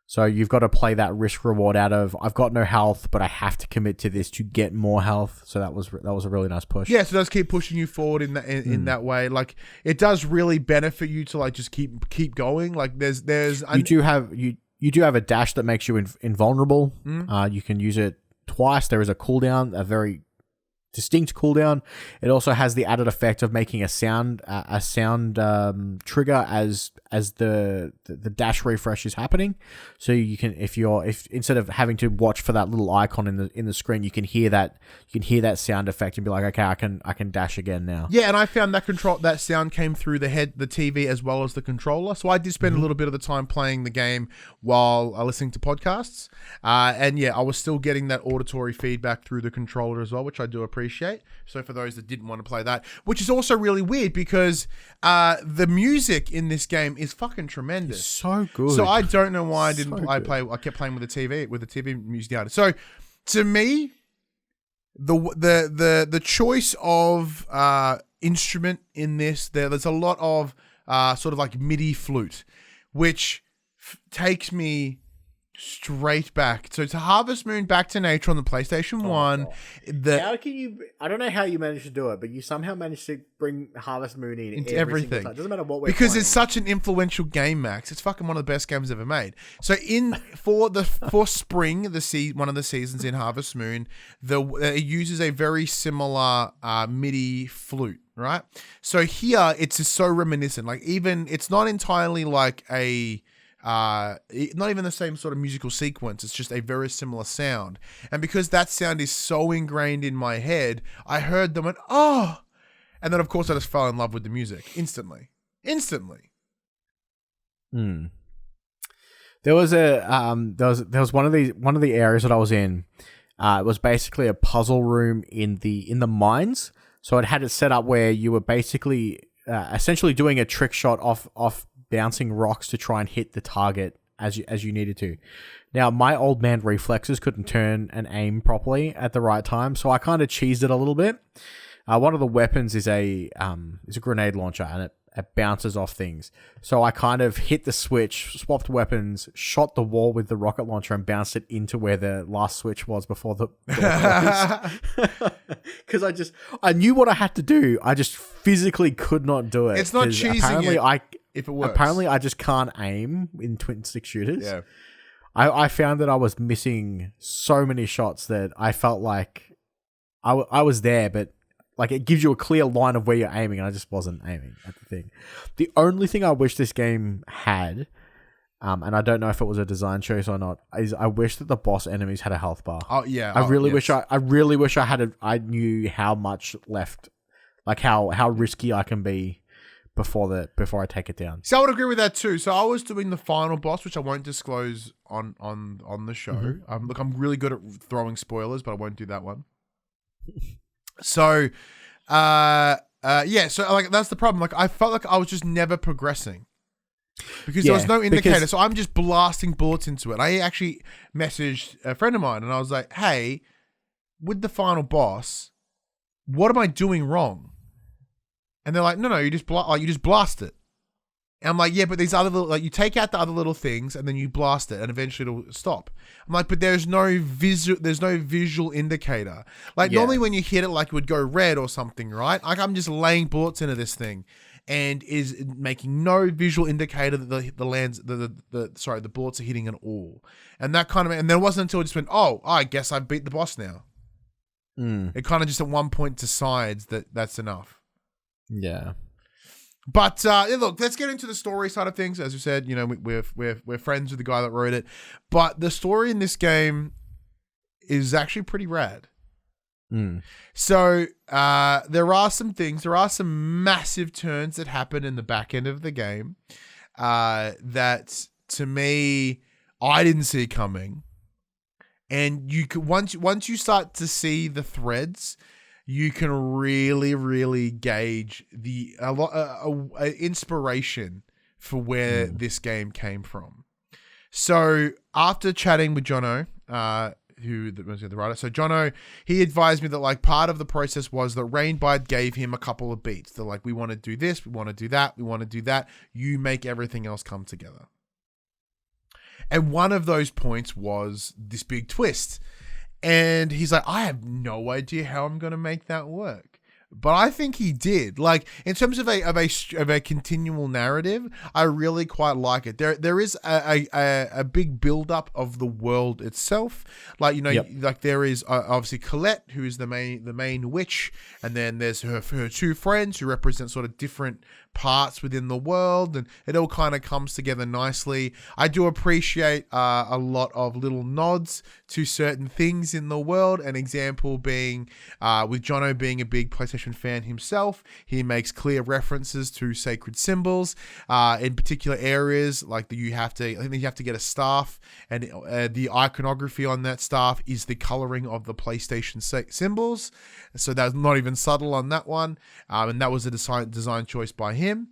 So you've got to play that risk reward out of, I've got no health, but I have to commit to this to get more health. So that was a really nice push. Yeah, so it does keep pushing you forward in that way. Like it does really benefit you to like just keep going. Like you do have a dash that makes you invulnerable. You can use it twice. There is a cooldown, a very distinct cooldown. It also has the added effect of making a sound trigger as the dash refresh is happening. So you can, if instead of having to watch for that little icon in the screen, you can hear that sound effect and be like, okay, I can dash again now. Yeah, and I found that sound came through the TV as well as the controller. So I did spend a little bit of the time playing the game while listening to podcasts. And yeah, I was still getting that auditory feedback through the controller as well, which I do appreciate. So for those that didn't want to play that, which is also really weird because the music in this game is fucking tremendous. It's so good. So I don't know why I kept playing with the TV music down. So to me, the choice of instrument in this, there's a lot of sort of like MIDI flute, which takes me straight back. So to Harvest Moon, Back to Nature on the PlayStation 1. How can you... I don't know how you managed to do it, but you somehow managed to bring Harvest Moon into everything. It doesn't matter what we're because playing. It's such an influential game, Max. It's fucking one of the best games ever made. So for spring, one of the seasons in Harvest Moon, it uses a very similar MIDI flute, right? So here, it's just so reminiscent. Like even... It's not entirely like a... not even the same sort of musical sequence. It's just a very similar sound. And because that sound is so ingrained in my head, I heard them and oh, and then of course I just fell in love with the music instantly. There was one of the areas that I was in. It was basically a puzzle room in the mines. So it had it set up where you were basically essentially doing a trick shot off bouncing rocks to try and hit the target as you needed to. Now, my old man reflexes couldn't turn and aim properly at the right time, so I kind of cheesed it a little bit. One of the weapons is a grenade launcher, and it bounces off things. So I kind of hit the switch, swapped weapons, shot the wall with the rocket launcher, and bounced it into where the last switch was before the door closed. Because I knew what I had to do. I just physically could not do it. It's not cheesing if it works. Apparently, I just can't aim in twin stick shooters. Yeah. I found that I was missing so many shots that I felt like I was there, but like it gives you a clear line of where you're aiming, and I just wasn't aiming at the thing. The only thing I wish this game had, and I don't know if it was a design choice or not, is I wish that the boss enemies had a health bar. Oh yeah. I really wish I knew how much left, like how risky I can be before I take it down. So I would agree with that too. So I was doing the final boss, which I won't disclose on the show. Mm-hmm. Look, I'm really good at throwing spoilers, but I won't do that one. So, yeah. So like that's the problem. Like I felt like I was just never progressing because there was no indicator. So I'm just blasting bullets into it. I actually messaged a friend of mine and I was like, "Hey, with the final boss, what am I doing wrong?" And they're like, no, you just blast it. And I'm like, yeah, but these other little, like you take out the other little things and then you blast it and eventually it'll stop. I'm like, but there's no visual indicator. Like normally when you hit it, like it would go red or something, right? Like I'm just laying bullets into this thing and is making no visual indicator that the bullets are hitting at all. And that kind of, and then it wasn't until it just went, oh, I guess I've beat the boss now. It kind of just at one point decides that that's enough. Yeah, but look, let's get into the story side of things. As you said, you know, we're friends with the guy that wrote it, but the story in this game is actually pretty rad. So there are some massive turns that happen in the back end of the game that to me I didn't see coming, and you could once you start to see the threads, you can really, really gauge the inspiration for where this game came from. So after chatting with Jono, who was the writer, so Jono, he advised me that like part of the process was that Rainbite gave him a couple of beats. They're like, we want to do this, we want to do that, we want to do that. You make everything else come together. And one of those points was this big twist. And he's like, I have no idea how I'm going to make that work. But I think he did. Like in terms of a continual narrative, I really quite like it. There is a big build up of the world itself. Like, you know, like there is obviously Colette, who is the main witch, and then there's her two friends who represent sort of different parts within the world, and it all kind of comes together nicely. I do appreciate a lot of little nods to certain things in the world. An example being with Jono being a big PlayStation fan himself, he makes clear references to sacred symbols in particular areas. Like I think you have to get a staff, and the iconography on that staff is the coloring of the PlayStation symbols. So that's not even subtle on that one, and that was a design choice by him.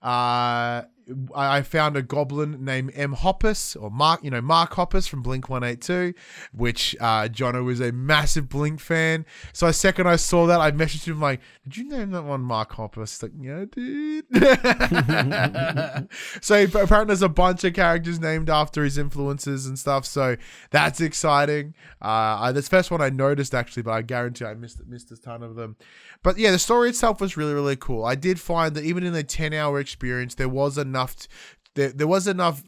I found a goblin named M. Hoppus, or Mark Hoppus from Blink-182, which Jono was a massive Blink fan. So the second I saw that, I messaged him like, did you name that one Mark Hoppus? He's like, yeah, dude. So apparently there's a bunch of characters named after his influences and stuff. So that's exciting. That's the first one I noticed actually, but I guarantee I missed a ton of them. But yeah, the story itself was really, really cool. I did find that even in a 10-hour experience, there was enough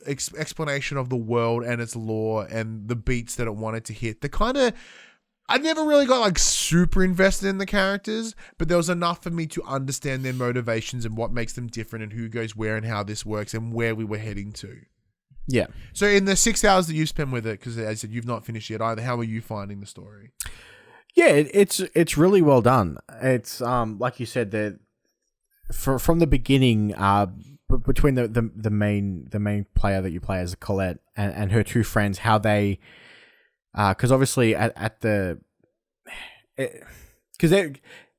explanation of the world and its lore and the beats that it wanted to hit. I never really got like super invested in the characters, but there was enough for me to understand their motivations and what makes them different and who goes where and how this works and where we were heading to. Yeah. So in the 6 hours that you spent with it, because as I said, you've not finished yet either, how are you finding the story? Yeah, it's really well done. It's like you said, that from the beginning, between the main player that you play as Colette and her two friends, how they, because obviously it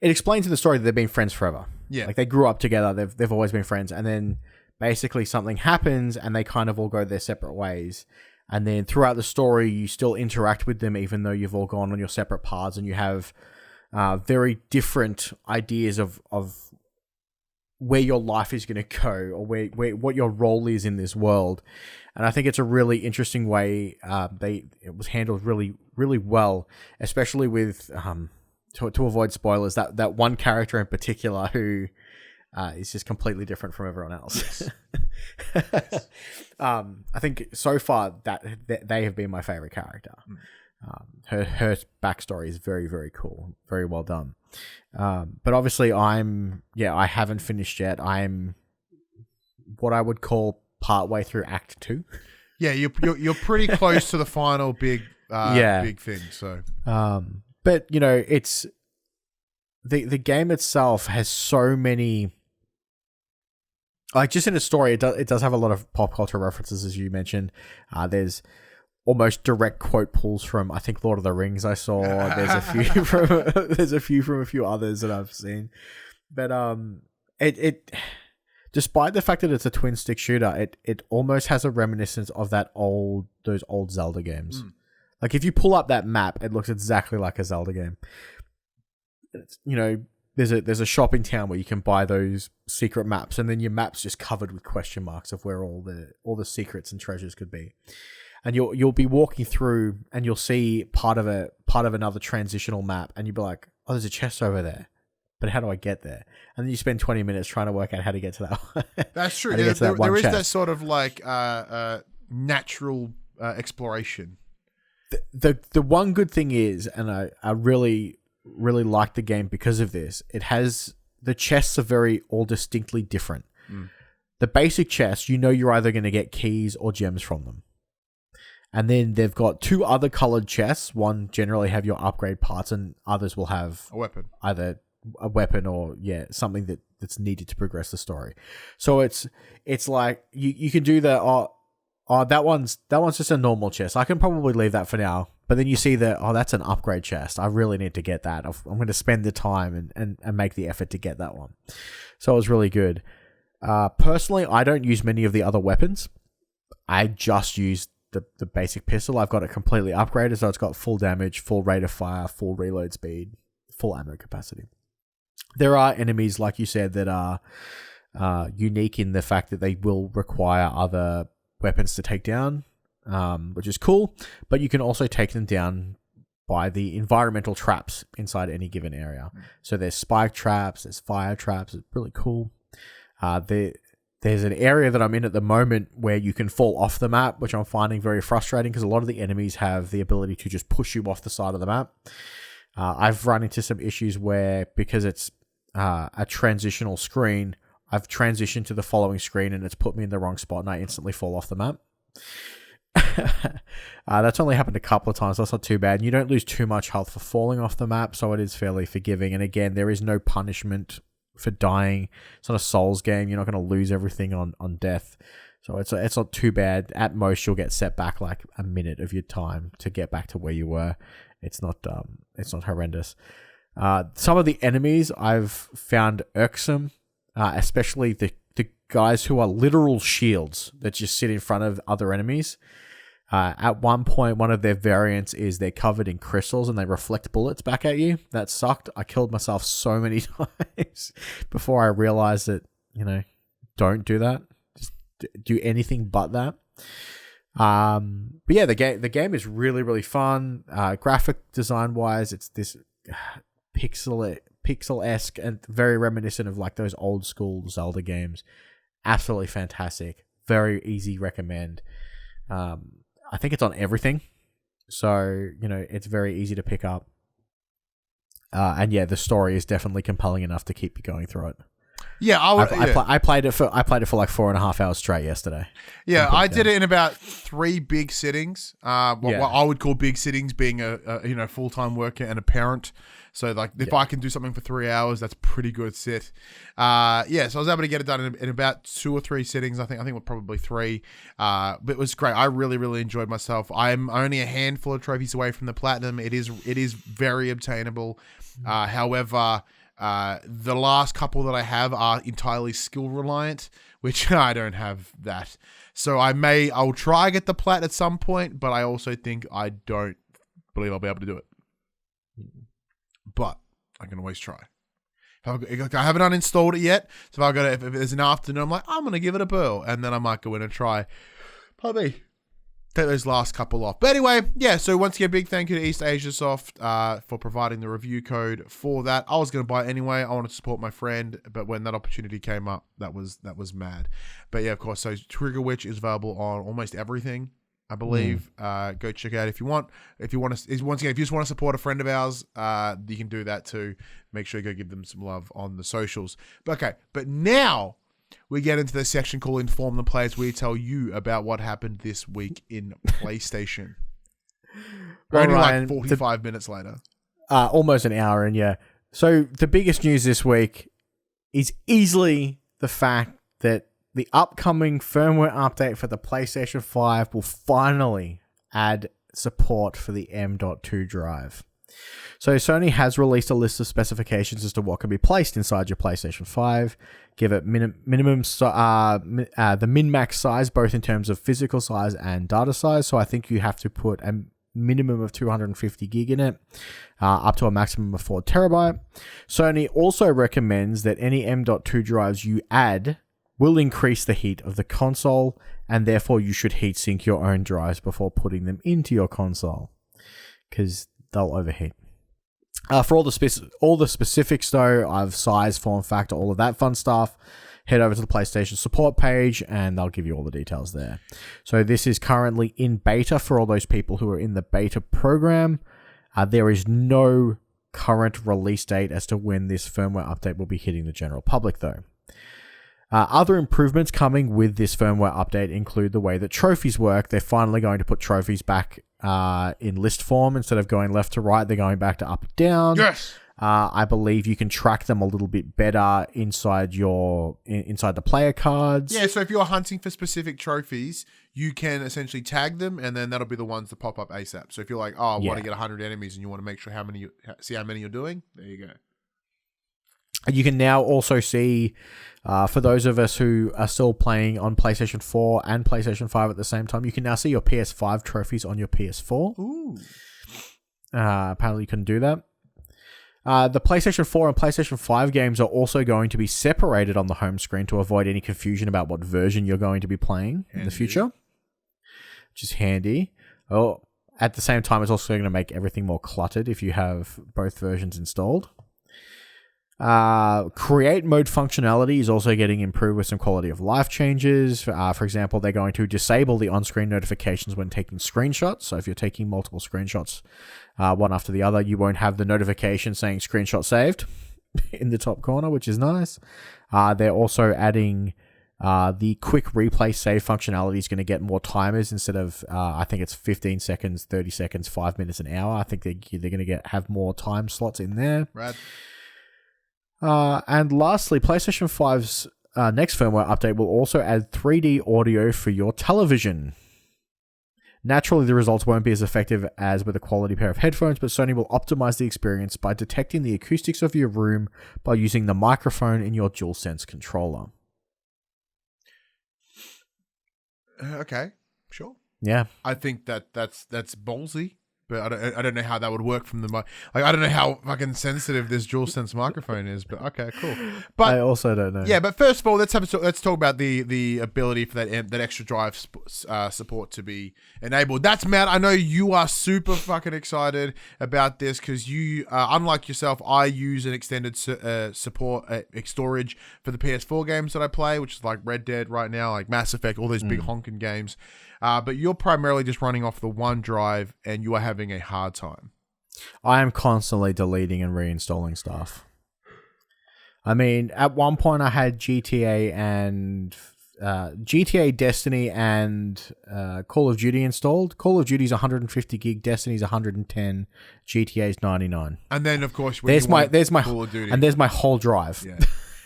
explains in the story that they've been friends forever. Yeah, like they grew up together. They've always been friends, and then basically something happens, and they kind of all go their separate ways. And then throughout the story, you still interact with them, even though you've all gone on your separate paths, and you have very different ideas of where your life is going to go, or where what your role is in this world. And I think it's a really interesting way it was handled really, really well, especially with to avoid spoilers, that one character in particular who is just completely different from everyone else. Yes. I think so far that they have been my favorite character. Her backstory is very, very cool, very well done. But obviously, I haven't finished yet. I'm what I would call partway through Act 2. Yeah, you're pretty close to the final big thing. So, but you know, it's the game itself has so many Like just in a story, it does have a lot of pop culture references, as you mentioned. There's almost direct quote pulls from, I think, Lord of the Rings. I saw there's a few from a few others that I've seen, but it despite the fact that it's a twin stick shooter, it almost has a reminiscence of those old Zelda games. Like if you pull up that map, it looks exactly like a Zelda game. It's, there's a shop in town where you can buy those secret maps, and then your map's just covered with question marks of where all the secrets and treasures could be. And you'll be walking through, and you'll see part of another transitional map, and you'll be like, "Oh, there's a chest over there, but how do I get there?" And then you spend 20 minutes trying to work out how to get to that one. That's true. There is that sort of like natural exploration. The one good thing is, and I really like the game because of this, the chests are very all distinctly different. The basic chests, you're either going to get keys or gems from them. And then they've got two other colored chests. One generally have your upgrade parts, and others will have a weapon, either a weapon or something that's needed to progress the story. So it's like you can do that one's just a normal chest. I can probably leave that for now. But then you see that, that's an upgrade chest. I really need to get that. I'm going to spend the time and make the effort to get that one. So it was really good. Personally, I don't use many of the other weapons. I just use the basic pistol. I've got it completely upgraded, so it's got full damage, full rate of fire, full reload speed, full ammo capacity. There are enemies, like you said, that are unique in the fact that they will require other weapons to take down, which is cool, but you can also take them down by the environmental traps inside any given area. So there's spike traps, there's fire traps. It's really cool. There's an area that I'm in at the moment where you can fall off the map, which I'm finding very frustrating because a lot of the enemies have the ability to just push you off the side of the map. I've run into some issues where, because it's a transitional screen, I've transitioned to the following screen and it's put me in the wrong spot and I instantly fall off the map. That's only happened a couple of times. That's not too bad. And you don't lose too much health for falling off the map, so it is fairly forgiving. And again, there is no punishment for dying. It's not a Souls game. You're not going to lose everything on death. So it's not too bad. At most, you'll get set back like a minute of your time to get back to where you were. It's not horrendous. Some of the enemies I've found irksome, especially the guys who are literal shields that just sit in front of other enemies. At one point, one of their variants is they're covered in crystals and they reflect bullets back at you. That sucked. I killed myself so many times before I realized that, don't do that. Just do anything but that. But yeah, the game is really, really fun. Graphic design wise, it's this pixel-esque and very reminiscent of like those old school Zelda games. Absolutely fantastic. Very easy recommend. I think it's on everything. So, it's very easy to pick up. And yeah, the story is definitely compelling enough to keep you going through it. Yeah, I played it for like 4.5 hours straight yesterday. Yeah, I did it in about 3 big sittings. What I would call big sittings, being a full-time worker and a parent. So like if I can do something for 3 hours, that's pretty good sit. So I was able to get it done in about 2 or 3 sittings. I think we're probably 3. But it was great. I really, really enjoyed myself. I'm only a handful of trophies away from the platinum. It is very obtainable. However, the last couple that I have are entirely skill reliant, which I don't have that. So I'll try get the plat at some point, but I also think I don't believe I'll be able to do it. But I can always try. I haven't uninstalled it yet, so if there's an afternoon, I'm like, I'm gonna give it a whirl, and then I might go in and try. Probably take those last couple off. But anyway, yeah. So once again, big thank you to Eastasiasoft for providing the review code for that. I was gonna buy it anyway. I wanted to support my friend, but when that opportunity came up, that was mad. But yeah, of course. So Trigger Witch is available on almost everything, I believe. Go check it out if you want. If you just want to support a friend of ours, you can do that too. Make sure you go give them some love on the socials. But now we get into the section called Inform the Players. We tell you about what happened this week in PlayStation. Well, only Ryan, like 45 minutes later. Almost an hour in, yeah. So the biggest news this week is easily the fact that the upcoming firmware update for the PlayStation 5 will finally add support for the M.2 drive. So Sony has released a list of specifications as to what can be placed inside your PlayStation 5. Give it the min-max size, both in terms of physical size and data size. So I think you have to put a minimum of 250 gig in it, up to a maximum of 4 terabyte. Sony also recommends that any M.2 drives you add will increase the heat of the console, and therefore you should heatsink your own drives before putting them into your console, because they'll overheat. For all the specifics though, of size, form factor, all of that fun stuff, head over to the PlayStation support page and they'll give you all the details there. So this is currently in beta for all those people who are in the beta program. There is no current release date as to when this firmware update will be hitting the general public though. Other improvements coming with this firmware update include the way that trophies work. They're finally going to put trophies back in list form. Instead of going left to right, they're going back to up and down. Yes. I believe you can track them a little bit better inside the player cards. Yeah, so if you're hunting for specific trophies, you can essentially tag them, and then that'll be the ones that pop up ASAP. So if you're like, I want to get 100 enemies, and you want to make sure see how many you're doing, there you go. You can now also see, for those of us who are still playing on PlayStation 4 and PlayStation 5 at the same time, you can now see your PS5 trophies on your PS4. Ooh. Apparently you can do that. The PlayStation 4 and PlayStation 5 games are also going to be separated on the home screen to avoid any confusion about what version you're going to be playing in the future, which is handy. Oh, at the same time, it's also going to make everything more cluttered if you have both versions installed. Create mode functionality is also getting improved with some quality of life changes. For example, they're going to disable the on-screen notifications when taking screenshots. So if you're taking multiple screenshots, one after the other, you won't have the notification saying screenshot saved in the top corner, which is nice. They're also adding the quick replay save functionality is going to get more timers instead of, I think it's 15 seconds, 30 seconds, 5 minutes, an hour. I think they're going to have more time slots in there. Rad. And lastly, PlayStation 5's next firmware update will also add 3D audio for your television. Naturally, the results won't be as effective as with a quality pair of headphones, but Sony will optimize the experience by detecting the acoustics of your room by using the microphone in your DualSense controller. Okay, sure. Yeah. I think that's ballsy. But I don't know how that would work from the I don't know how fucking sensitive this DualSense microphone is. But okay, cool. But I also don't know. Yeah, but first of all, let's talk about the ability for that extra drive support to be enabled. That's Matt. I know you are super fucking excited about this because you, unlike yourself, I use an extended support storage for the PS4 games that I play, which is like Red Dead right now, like Mass Effect, all these big honking games. But you're primarily just running off the one drive and you are having a hard time. I am constantly deleting and reinstalling stuff. I mean, at one point I had GTA, Destiny, and Call of Duty installed. Call of Duty's 150 gig, Destiny's 110, GTA's 99. And then, of course, there's my Call of Duty. And there's my whole drive. Yeah.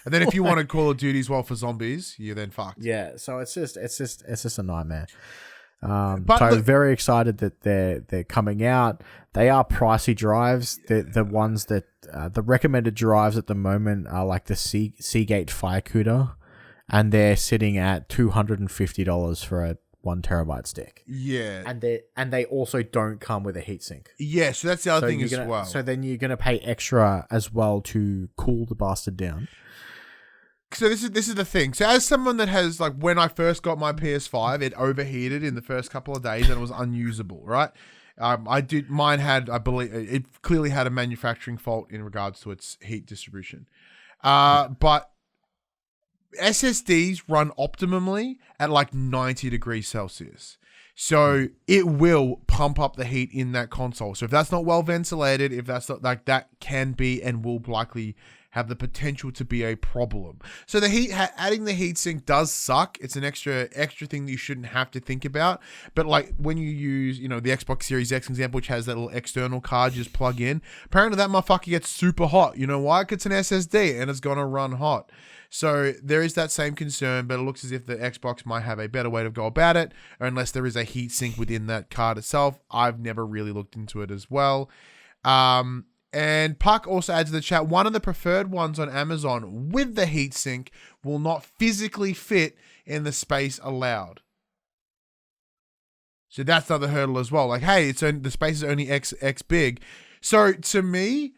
And then if you wanted Call of Duty as well for zombies, you're then fucked. Yeah, so it's just a nightmare. But so I'm very excited that they're coming out. They are pricey drives. The ones that the recommended drives at the moment are like the Seagate Firecutter, and they're sitting at $250 for a 1 terabyte stick. Yeah, and they also don't come with a heatsink. Yeah, so that's the other thing as well. So then you're gonna pay extra as well to cool the bastard down. So this is the thing. So as someone that has, like, when I first got my PS5, it overheated in the first couple of days and it was unusable, right? Mine had, I believe, it clearly had a manufacturing fault in regards to its heat distribution. But SSDs run optimally at like 90 degrees Celsius. So it will pump up the heat in that console. So if that's not well ventilated, if that's not, like, that can be and will likely have the potential to be a problem. So the adding the heatsink does suck. It's an extra thing that you shouldn't have to think about. But like when you use, the Xbox Series X example, which has that little external card you just plug in, apparently that motherfucker gets super hot. You know why? 'Cause it's an SSD and it's gonna run hot. So there is that same concern, but it looks as if the Xbox might have a better way to go about it, or unless there is a heatsink within that card itself. I've never really looked into it as well. And Puck also adds to the chat, one of the preferred ones on Amazon with the heatsink will not physically fit in the space allowed. So that's another hurdle as well. Like, hey, the space is only X big. So to me,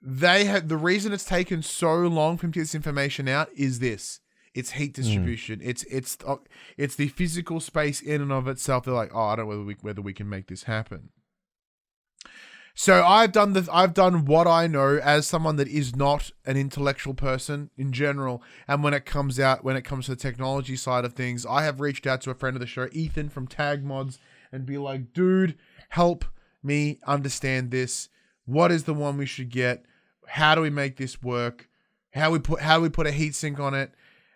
the reason it's taken so long for him to get this information out is this. It's heat distribution. It's the physical space in and of itself. They're like, I don't know whether we can make this happen. So I've done what I know as someone that is not an intellectual person in general, and when it comes to the technology side of things, I have reached out to a friend of the show, Ethan from Tag Mods, and be like, dude, help me understand this. What is the one we should get? How do we make this work? How do we put a heatsink on it?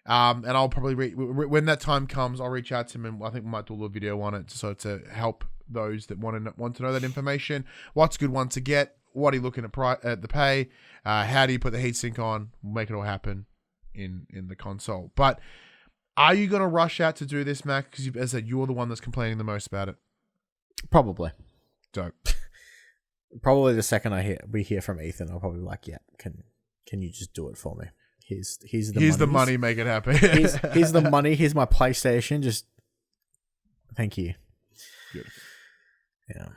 And I'll probably when that time comes, I'll reach out to him, and I think we might do a little video on it, so to help those that want to know that information. What's a good one to get? What are you looking at the pay? How do you put the heatsink on? We'll make it all happen in the console. But are you going to rush out to do this, Mac? Because as I said, you're the one that's complaining the most about it. Probably. Dope. Probably the second we hear from Ethan, I'll probably be like, yeah, can you just do it for me? Here's the money, make it happen. here's the money. Here's my PlayStation. Just thank you. Good. Yeah.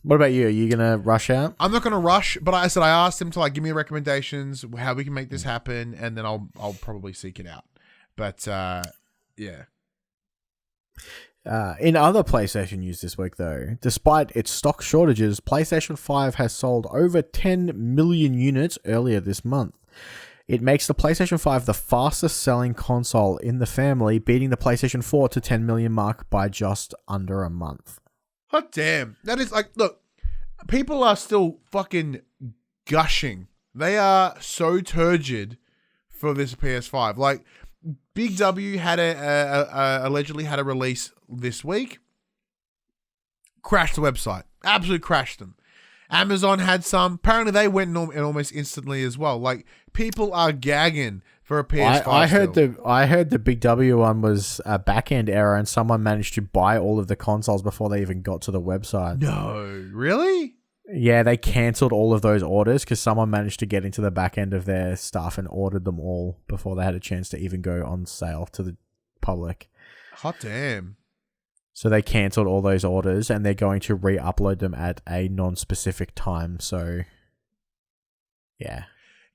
What about you? Are you gonna rush out? I'm not gonna rush, but I asked him to give me recommendations, how we can make this happen, and then I'll probably seek it out. But yeah. In other PlayStation news this week, though, despite its stock shortages, PlayStation 5 has sold over 10 million units earlier this month. It makes the PlayStation 5 the fastest selling console in the family, beating the PlayStation 4 to 10 million mark by just under a month. Hot damn. That is look, people are still fucking gushing. They are so turgid for this PS5. Big W had allegedly had a release this week. Crashed the website. Absolutely crashed them. Amazon had some. Apparently they went almost instantly as well. People are gagging for a PS5. I heard the Big W one was a back-end error and someone managed to buy all of the consoles before they even got to the website. No, really? Yeah, they cancelled all of those orders because someone managed to get into the back end of their stuff and ordered them all before they had a chance to even go on sale to the public. Hot damn. So they cancelled all those orders and they're going to re-upload them at a non-specific time. So, yeah.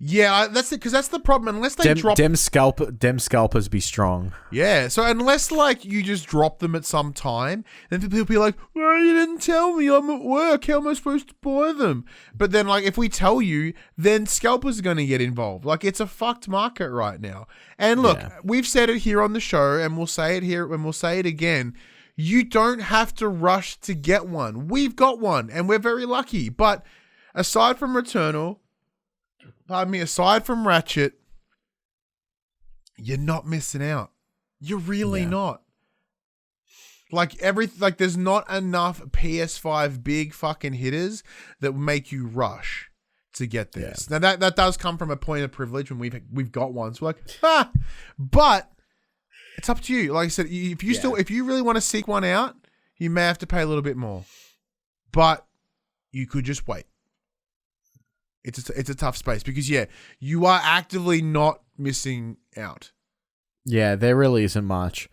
Yeah, that's it, because that's the problem. Unless they drop... Dem scalpers be strong. Yeah, so unless, you just drop them at some time, then people be like, well, you didn't tell me, I'm at work, how am I supposed to buy them? But then, if we tell you, then scalpers are going to get involved. It's a fucked market right now. And look, We've said it here on the show, and we'll say it here, and we'll say it again. You don't have to rush to get one. We've got one, and we're very lucky. But aside from Returnal... aside from Ratchet, you're not missing out. You're really not. There's not enough PS5 big fucking hitters that make you rush to get this. Yeah. Now that does come from a point of privilege when we've got one. So but it's up to you. Like I said, if you really want to seek one out, you may have to pay a little bit more. But you could just wait. It's a tough space because, you are actively not missing out. Yeah, there really isn't much.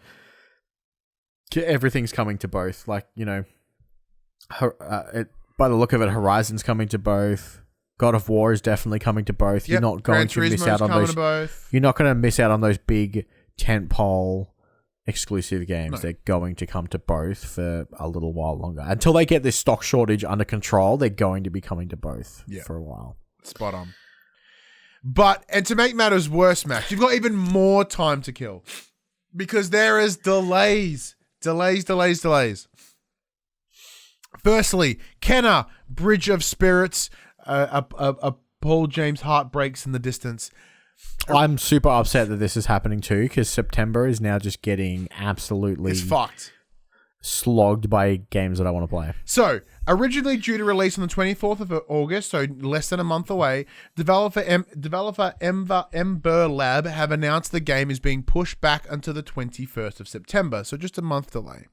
Everything's coming to both. By the look of it, Horizon's coming to both. God of War is definitely coming to both. Yep. You're not going to miss out on those. You're not going to miss out on those big tentpole exclusive games. No. They're going to come to both for a little while longer. Until they get this stock shortage under control, they're going to be coming to both for a while. Spot on. And to make matters worse, Max, you've got even more time to kill because there is delays. Firstly, Kenna, Bridge of Spirits, a Paul James' heart breaks in the distance. I'm super upset that this is happening too, because September is now just getting absolutely It's fucked. slogged by games that I want to play. So, originally due to release on the 24th of August, so less than a month away, developer Ember Lab have announced the game is being pushed back until the 21st of September, so just a month delay.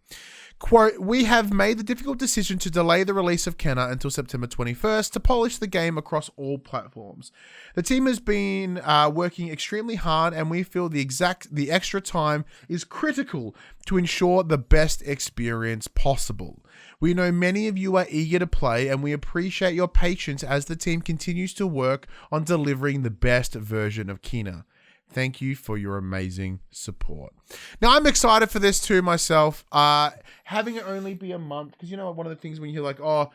Quote, we have made the difficult decision to delay the release of Kenna until September 21st to polish the game across all platforms. The team has been working extremely hard, and we feel the extra time is critical to ensure the best experience possible. We know many of you are eager to play, and we appreciate your patience as the team continues to work on delivering the best version of Kenna. Thank you for your amazing support. Now, I'm excited for this too myself. Having it only be a month, because you know one of the things when you're like, oh,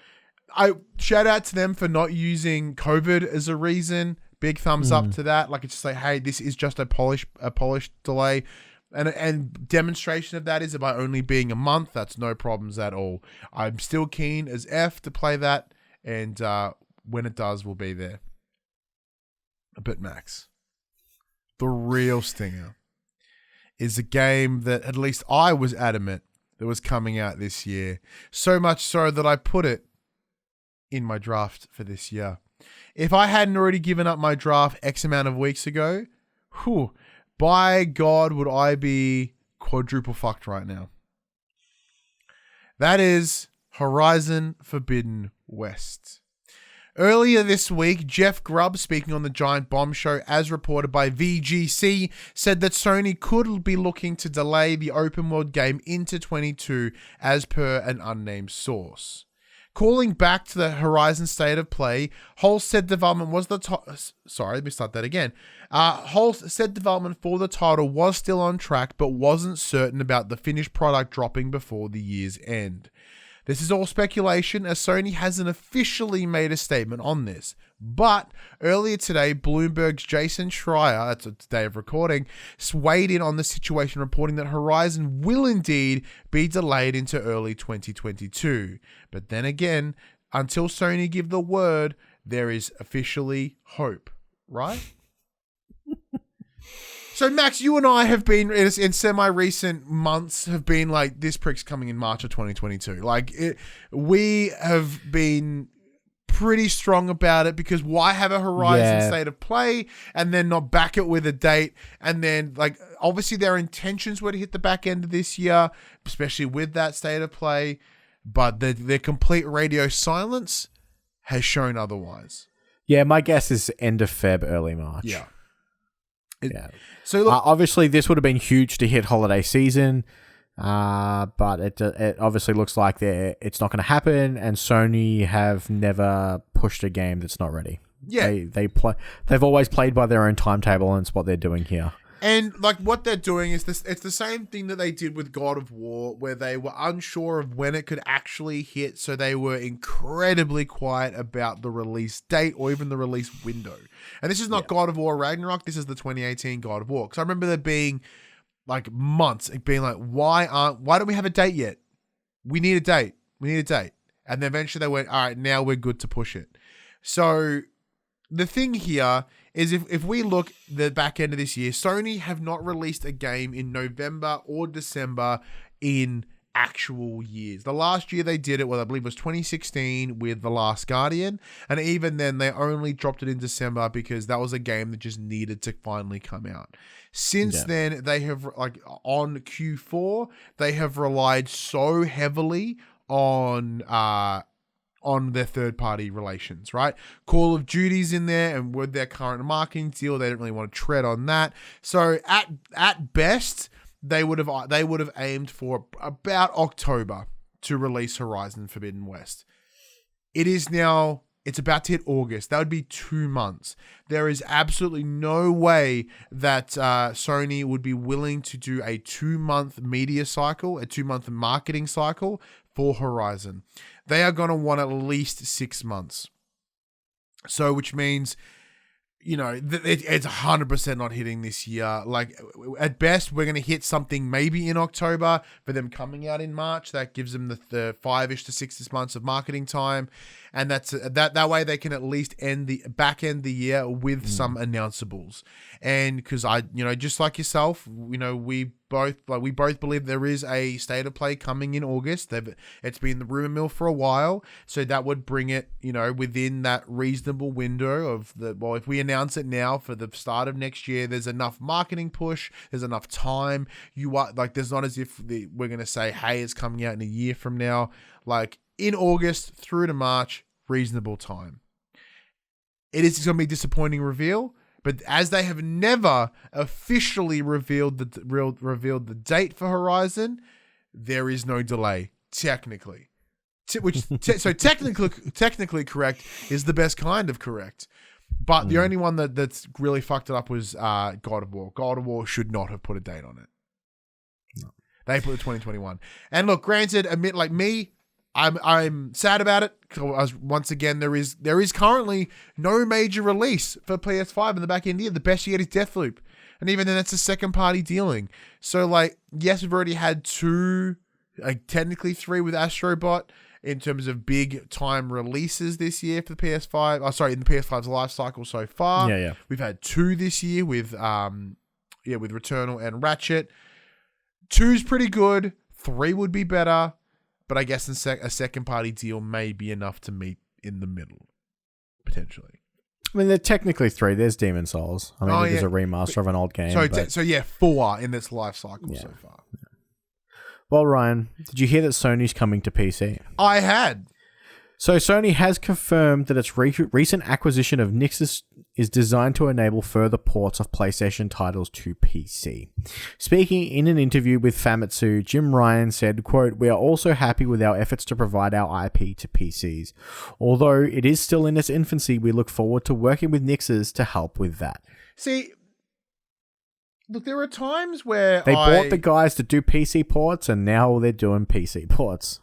I shout out to them for not using COVID as a reason. Big thumbs up to that. Like, it's just like, hey, this is just a polished delay. And demonstration of that is by only being a month. That's no problems at all. I'm still keen as F to play that. And when it does, we'll be there. But Max, the real stinger is a game that at least I was adamant that was coming out this year. So much so that I put it in my draft for this year. If I hadn't already given up my draft X amount of weeks ago, by God, would I be quadruple fucked right now. That is Horizon Forbidden West. Earlier this week, Jeff Grubb, speaking on the Giant Bomb Show, as reported by VGC, said that Sony could be looking to delay the open world game into 22 as per an unnamed source. Calling back to the Horizon state of play, Hull said development was Hull said development for the title was still on track, but wasn't certain about the finished product dropping before the year's end. This is all speculation, as Sony hasn't officially made a statement on this. But earlier today, Bloomberg's Jason Schreier, that's a day of recording, weighed in on the situation, reporting that Horizon will indeed be delayed into early 2022. But then again, until Sony give the word, there is officially hope, right? So, Max, you and I have been, in semi-recent months, have been like, this prick's coming in March of 2022. We have been pretty strong about it, because why have a Horizon state of play and then not back it with a date? And then, obviously their intentions were to hit the back end of this year, especially with that state of play. But their complete radio silence has shown otherwise. Yeah, my guess is end of Feb, early March. Yeah. So look, obviously this would have been huge to hit holiday season, but it obviously looks like it's not going to happen, and Sony have never pushed a game that's not ready. Yeah, they've always played by their own timetable, and it's what they're doing here. And what they're doing is this. It's the same thing that they did with God of War, where they were unsure of when it could actually hit, so they were incredibly quiet about the release date or even the release window. And this is not God of War Ragnarok. This is the 2018 God of War. Because I remember there being months, being like, why don't we have a date yet? We need a date. And then eventually they went, all right, now we're good to push it. So the thing here is if we look the back end of this year, Sony have not released a game in November or December in actual years. The last year they did it, I believe was 2016 with The Last Guardian. And even then they only dropped it in December because that was a game that just needed to finally come out. Since then, they have, on Q4, they have relied so heavily on their third-party relations, right? Call of Duty's in there, and with their current marketing deal, they don't really want to tread on that. So at best, they would have aimed for about October to release Horizon Forbidden West. It's about to hit August. That would be 2 months. There is absolutely no way that Sony would be willing to do a 2-month media cycle, a 2-month marketing cycle for Horizon. They are going to want at least 6 months. So, which means it's 100% not hitting this year. Like, at best, we're going to hit something maybe in October for them coming out in March. That gives them the 5-ish to 6 months of marketing time. And that way they can at least end the year with some announceables. And because just like yourself, we both believe there is a state of play coming in August. It's been the rumor mill for a while, so that would bring it, within that reasonable window of if we announce it now for the start of next year, there's enough marketing push, there's enough time. There's not as if we're gonna say, hey, it's coming out in a year from now. Like, in August through to March, reasonable time. It is going to be a disappointing reveal, but as they have never officially revealed the date for Horizon, there is no delay, technically. So technically correct is the best kind of correct. But the only one that's really fucked it up was God of War. God of War should not have put a date on it. No. They put the 2021. And look, granted, I'm sad about it. Once again, there is currently no major release for PS5 in the back end year. The best yet is Deathloop, and even then, that's a second party dealing. So, yes, we've already had 2, technically 3 with Astro Bot in terms of big time releases this year for the PS5. In the PS5's life cycle so far. Yeah. We've had 2 this year with Returnal and Ratchet. 2's pretty good. 3 would be better. But I guess a second party deal may be enough to meet in the middle, potentially. I mean, they're technically 3. There's Demon Souls. I mean, there's a remaster of an old game. So 4 in its life cycle so far. Yeah. Well, Ryan, did you hear that Sony's coming to PC? I had. So Sony has confirmed that its recent acquisition of Nexxis is designed to enable further ports of PlayStation titles to PC. Speaking in an interview with Famitsu, Jim Ryan said, quote, "We are also happy with our efforts to provide our IP to PCs. Although it is still in its infancy, we look forward to working with Nexxis to help with that." See, look, there are times where they bought the guys to do PC ports, and now they're doing PC ports.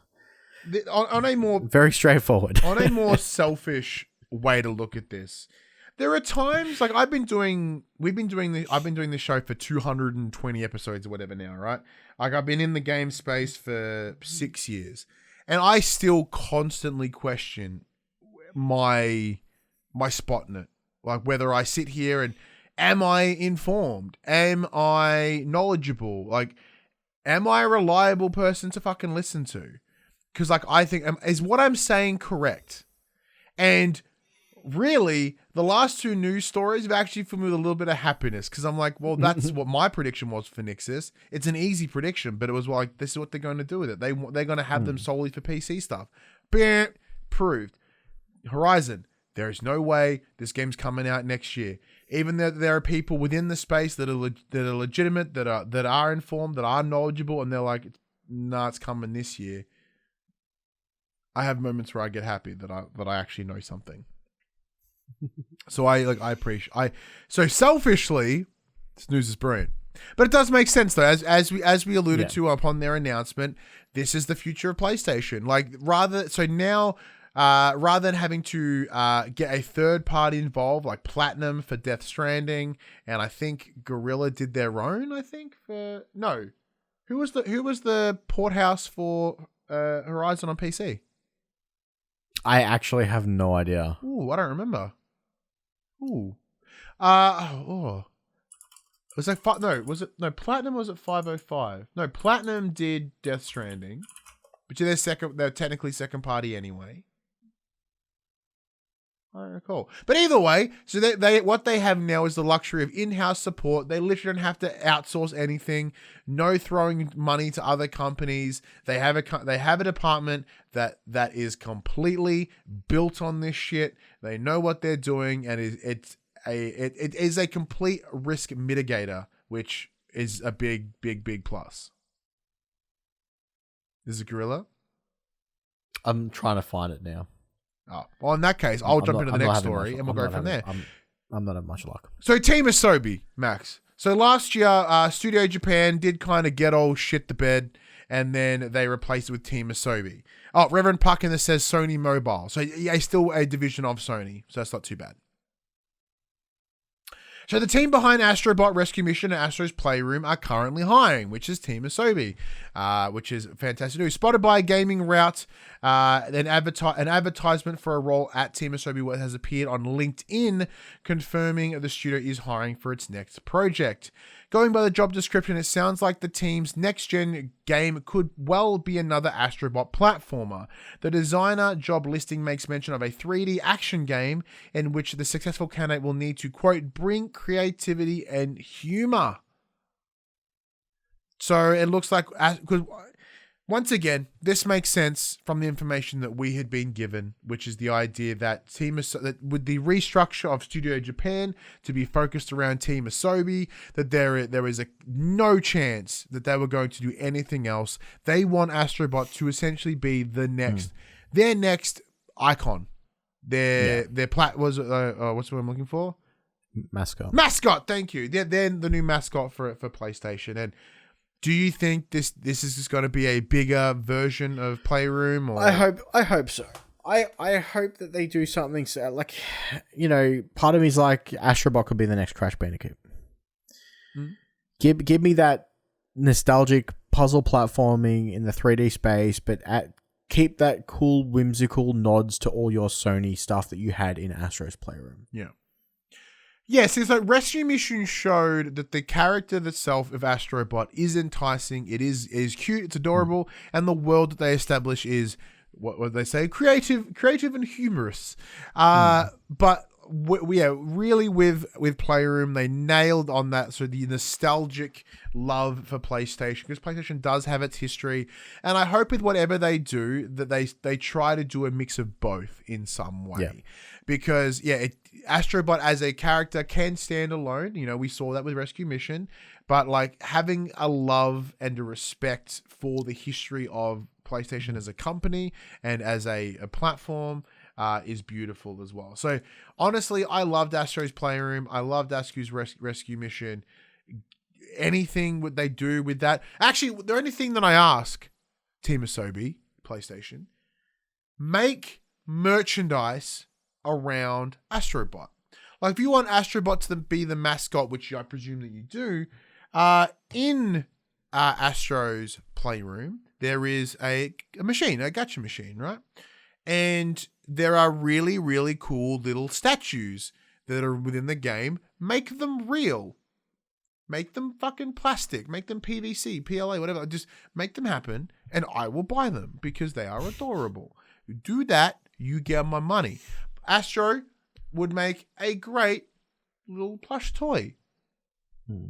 On a more very straightforward, on a more selfish way to look at this, there are times like I've been doing this show for 220 episodes or whatever now, right? Like, I've been in the game space for 6 years, and I still constantly question my spot in it. Like, whether I sit here and am I informed? Am I knowledgeable? Like, am I a reliable person to fucking listen to? Because, I think, is what I'm saying correct? And really, the last 2 news stories have actually filled me with a little bit of happiness. Because I'm like, well, that's what my prediction was for Nexxis. It's an easy prediction, but it was like, this is what they're going to do with it. They're going to have them solely for PC stuff. Bam, proved. Horizon, there is no way this game's coming out next year. Even though there are people within the space that are legitimate, that are informed, that are knowledgeable, and they're like, nah, it's coming this year. I have moments where I get happy that I actually know something. So so selfishly, this news is brilliant. But it does make sense though, as we alluded to upon their announcement, this is the future of PlayStation. Rather than having to get a third party involved, like Platinum for Death Stranding, and I think Guerrilla did their own, who was the port house for Horizon on PC? I actually have no idea. Ooh, I don't remember. Ooh. Was that Platinum was at 505. No, Platinum did Death Stranding. But they're technically second party anyway. I don't recall. But either way, so they what they have now is the luxury of in-house support. They literally don't have to outsource anything. No throwing money to other companies. They have a department that is completely built on this shit. They know what they're doing, and it is a complete risk mitigator, which is a big plus. Is it Guerrilla? I'm trying to find it now. Oh, well, in that case, I'll jump into the next story and we'll go from there. I'm not having much luck. So, Team Asobi, Max. So, last year, Studio Japan did kind of get all shit to bed, and then they replaced it with Team Asobi. Oh, Reverend Puck in this says Sony Mobile. So, yeah, still a division of Sony, so that's not too bad. So the team behind Astro Bot Rescue Mission and Astro's Playroom are currently hiring, which is Team Asobi, which is fantastic news. Spotted by Gaming Route, an advertisement for a role at Team Asobi has appeared on LinkedIn, confirming the studio is hiring for its next project. Going by the job description, it sounds like the team's next-gen game could well be another Astro Bot platformer. The designer job listing makes mention of a 3D action game in which the successful candidate will need to, quote, bring creativity and humor. So it looks like, because once again, this makes sense from the information that we had been given, which is the idea that that with the restructure of Studio Japan to be focused around Team Asobi, that there is no chance that they were going to do anything else. They want Astro Bot to essentially be the next, their next icon. Their what's what I'm looking for? Mascot. Thank you. They're the new mascot for PlayStation. And do you think this is just going to be a bigger version of Playroom? Or? I hope so. I hope that they do something like, part of me is like Astro Bot could be the next Crash Bandicoot. Give me that nostalgic puzzle platforming in the 3D space, but keep that cool whimsical nods to all your Sony stuff that you had in Astro's Playroom. Yeah. Yes, it's like Rescue Mission showed that the character itself of Astro Bot is enticing. It is cute. It's adorable, and the world that they establish is what they say, creative and humorous. But really with Playroom, they nailed on that. So the nostalgic love for PlayStation, because PlayStation does have its history, and I hope with whatever they do that they try to do a mix of both in some way. Yeah. Because Astro Bot as a character can stand alone. We saw that with Rescue Mission, but like having a love and a respect for the history of PlayStation as a company and as a platform is beautiful as well. So honestly, I loved Astro's Playroom. I loved Astro's Rescue Mission. Anything would they do with that? Actually, the only thing that I ask Team Asobi, PlayStation, make merchandise around Astro Bot. Like if you want Astro Bot to be the mascot, which I presume that you do, in Astro's Playroom, there is a machine, a gacha machine, right? And there are really, really cool little statues that are within the game. Make them real. Make them fucking plastic. Make them PVC, PLA, whatever. Just make them happen, and I will buy them because they are adorable. You do that, you get my money. Astro would make a great little plush toy.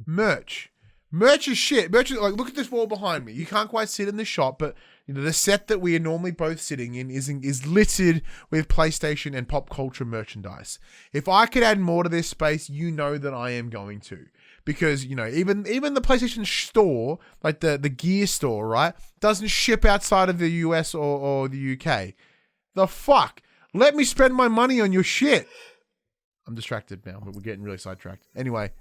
Merch is shit. Merch is like, look at this wall behind me. You can't quite sit in the shop, but the set that we are normally both sitting in is littered with PlayStation and pop culture merchandise. If I could add more to this space, that I am going to. Because, even the PlayStation store, like the gear store, right, doesn't ship outside of the US or the UK. The fuck? Let me spend my money on your shit. I'm distracted now, but we're getting really sidetracked. Anyway,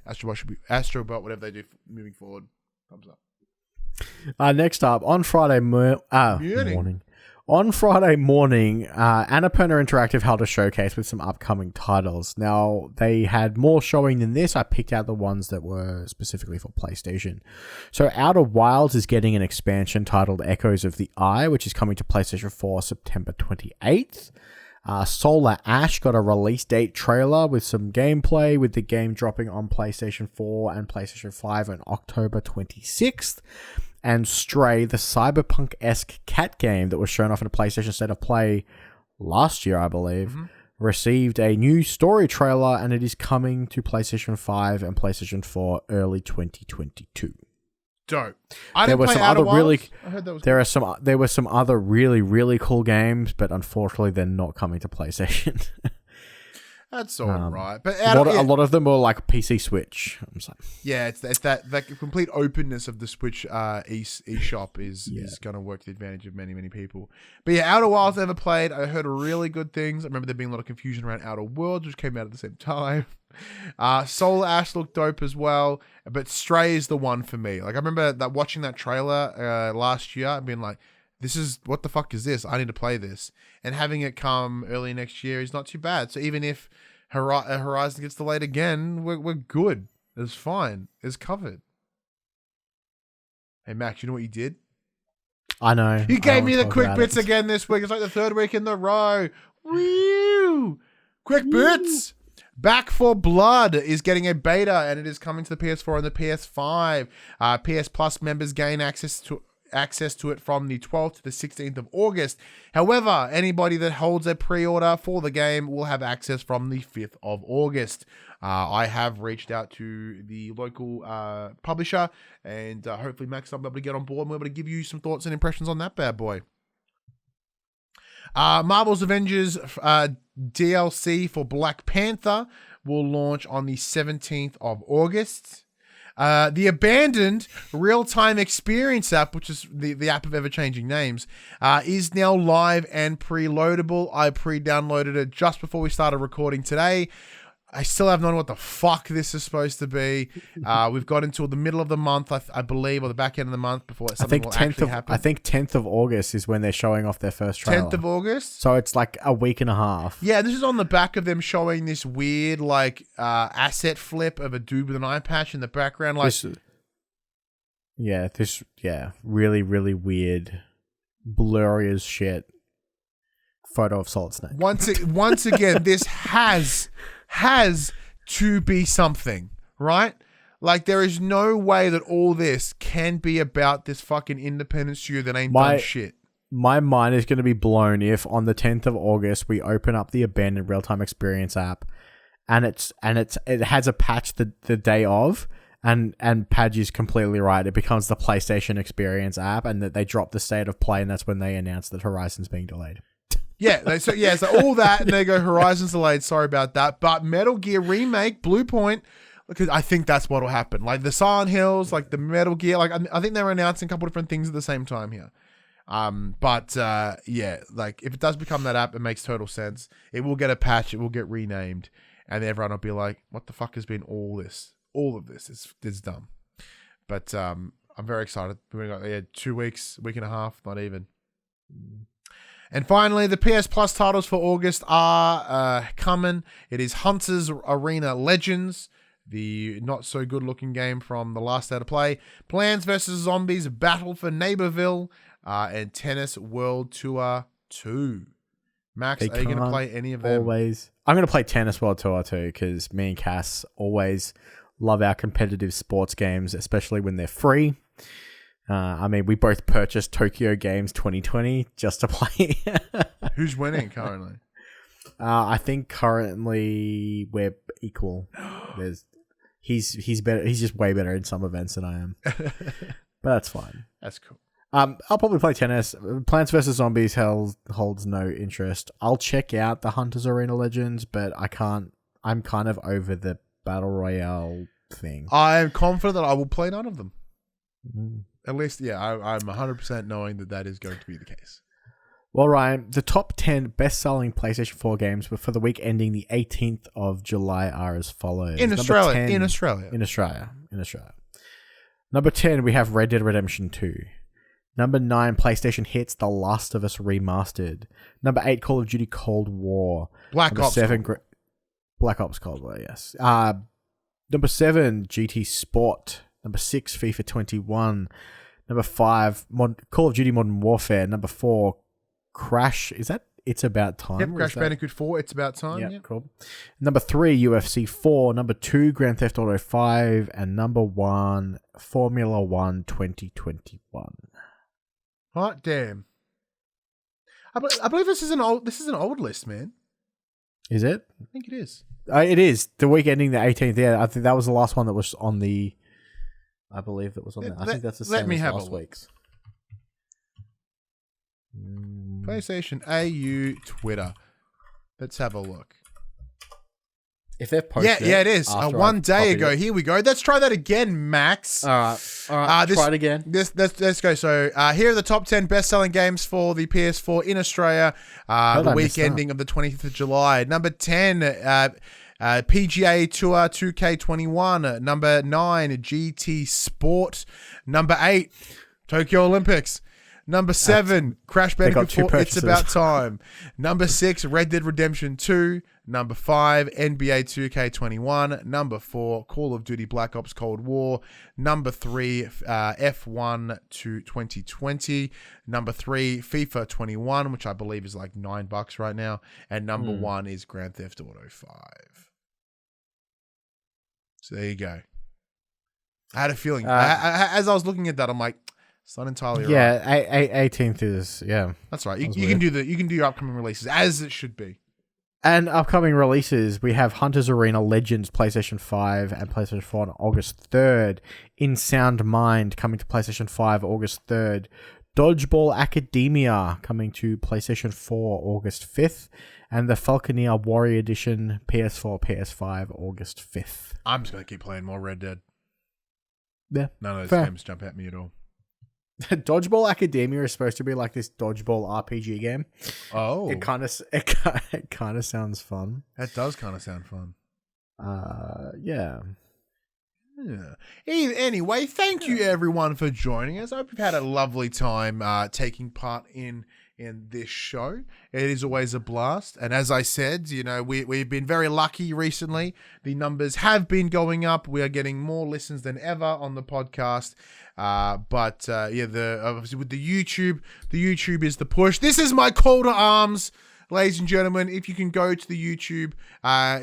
Astro Bot, whatever they do moving forward. Thumbs up. Next up, on Friday morning, Annapurna Interactive held a showcase with some upcoming titles. Now, they had more showing than this. I picked out the ones that were specifically for PlayStation. So, Outer Wilds is getting an expansion titled Echoes of the Eye, which is coming to PlayStation 4 September 28th. Solar Ash got a release date trailer with some gameplay, with the game dropping on PlayStation 4 and PlayStation 5 on October 26th. And Stray, the cyberpunk-esque cat game that was shown off in a PlayStation State of Play last year, I believe, received a new story trailer, and it is coming to PlayStation 5 and PlayStation 4 early 2022. Dope. There were some other really, really cool games, but unfortunately they're not coming to PlayStation. That's all right. But a lot of them were like PC Switch. I'm saying. Yeah, it's that complete openness of the Switch eShop is going to work to the advantage of many, many people. But yeah, Outer Wilds I never played. I heard really good things. I remember there being a lot of confusion around Outer Worlds, which came out at the same time. Solar Ash looked dope as well, but Stray is the one for me. Like I remember that watching that trailer last year and being like, what the fuck is this? I need to play this. And having it come early next year is not too bad. So even if Horizon gets delayed again, we're good. It's fine. It's covered. Hey, Max, you know what you did? I know. You gave me the quick about bits it. again this week. It's like the third week in the row. Woo! Quick bits. Back for Blood is getting a beta, and it is coming to the PS4 and the PS5. PS Plus members gain access to it from the 12th to the 16th of August. However, anybody that holds a pre-order for the game will have access from the 5th of August. I have reached out to the local publisher, and hopefully Max will be able to get on board and we're able to give you some thoughts and impressions on that bad boy. Marvel's Avengers DLC for Black Panther will launch on the 17th of August. The abandoned real-time experience app, which is the app of ever-changing names, is now live and preloadable. I pre-downloaded it just before we started recording today. I still have no idea what the fuck this is supposed to be. We've got until the middle of the month, I believe, or the back end of the month before something will actually happen. I think 10th of August is when they're showing off their first trailer. 10th of August? So it's like a week and a half. Yeah, this is on the back of them showing this weird, like, asset flip of a dude with an eye patch in the background. Like, really, really weird, blurry as shit photo of Solid Snake. Once again, this has to be something, right? Like, there is no way that all this can be about this fucking independent studio that ain't done shit. My mind is going to be blown if on the 10th of August we open up the abandoned real-time experience app and it has a patch the day of, and Padge is completely right. It becomes the PlayStation experience app, and that they drop the state of play, and that's when they announce that Horizon's being delayed. Yeah, so all that, and they go, Horizon's delayed, sorry about that. But Metal Gear Remake, Bluepoint, because I think that's what'll happen. Like the Silent Hills, like the Metal Gear, like I think they're announcing a couple different things at the same time here. Yeah, like if it does become that app, it makes total sense. It will get a patch, it will get renamed, and everyone will be like, what the fuck has been all this? All of this is dumb. But I'm very excited. We've got 2 weeks, week and a half, not even. And finally, the PS Plus titles for August are coming. It is Hunters Arena Legends, the not-so-good-looking game from the last State of Play, Plants vs. Zombies Battle for Neighborville, and Tennis World Tour 2. Max, are you going to play any of them? Always. I'm going to play Tennis World Tour 2 because me and Cass always love our competitive sports games, especially when they're free. I mean, we both purchased Tokyo Games 2020 just to play. Who's winning currently? I think currently we're equal. He's better. He's just way better in some events than I am. But that's fine. That's cool. I'll probably play tennis. Plants vs. Zombies holds no interest. I'll check out the Hunters Arena Legends, but I can't. I'm kind of over the Battle Royale thing. I'm confident that I will play none of them. Mm. At least, yeah, I'm 100% knowing that is going to be the case. Well, Ryan, the top 10 best-selling PlayStation 4 games for the week ending the 18th of July are as follows. In Australia. In Australia. Number 10, we have Red Dead Redemption 2. Number 9, PlayStation hits The Last of Us Remastered. Number 8, Call of Duty Cold War. Black Ops Cold War, yes. Number 7, GT Sport. Number 6, FIFA 21. Number 5, Call of Duty Modern Warfare. Number 4, Crash. Is that It's About Time? Yep, Crash Bandicoot 4, It's About Time. Yeah, cool. Number 3, UFC 4. Number 2, Grand Theft Auto 5. And number 1, Formula 1 2021. Hot damn. I believe this is an old list, man. Is it? I think it is. It is. The week ending the 18th. Yeah, I think that was the last one that was on the... I believe it was on there. I think that's the same as last week's. PlayStation AU Twitter. Let's have a look. If they've posted it is. One day ago. Here we go. Let's try that again, Max. All right. Try it again. Let's go. So here are the top 10 best-selling games for the PS4 in Australia. The week ending of the 20th of July. Number 10, PGA Tour 2K21. Number 9, GT Sport. Number 8, Tokyo Olympics. Number 7, Crash got Bandicoot two 4, It's purchases. About Time. Number 6, Red Dead Redemption 2. Number 5, NBA 2K21. Number 4, Call of Duty Black Ops Cold War. Number 3, F1 to 2020. Number 3, FIFA 21, which I believe is like $9 right now. And number 1 is Grand Theft Auto 5. So there you go. I had a feeling. As I was looking at that, I'm like, it's not entirely right. Yeah, 18th is, yeah. That's right. You can do your upcoming releases as it should be. And upcoming releases, we have Hunter's Arena Legends PlayStation 5 and PlayStation 4 on August 3rd. In Sound Mind coming to PlayStation 5 August 3rd. Dodgeball Academia coming to PlayStation 4 August 5th. And the Falconeer Warrior Edition PS4, PS5 August 5th. I'm just going to keep playing more Red Dead. Yeah. None of those fair. games jump at me at all. Dodgeball Academia is supposed to be like this dodgeball RPG game. Oh. It kind of sounds fun. That does kind of sound fun. Yeah. Yeah. Anyway, thank you everyone for joining us. I hope you've had a lovely time taking part in this show. It is always a blast. And as I said, you know, we've been very lucky recently. The numbers have been going up. We are getting more listens than ever on the podcast. But obviously with the YouTube is the push. This is my call to arms, ladies and gentlemen. If you can go to the YouTube,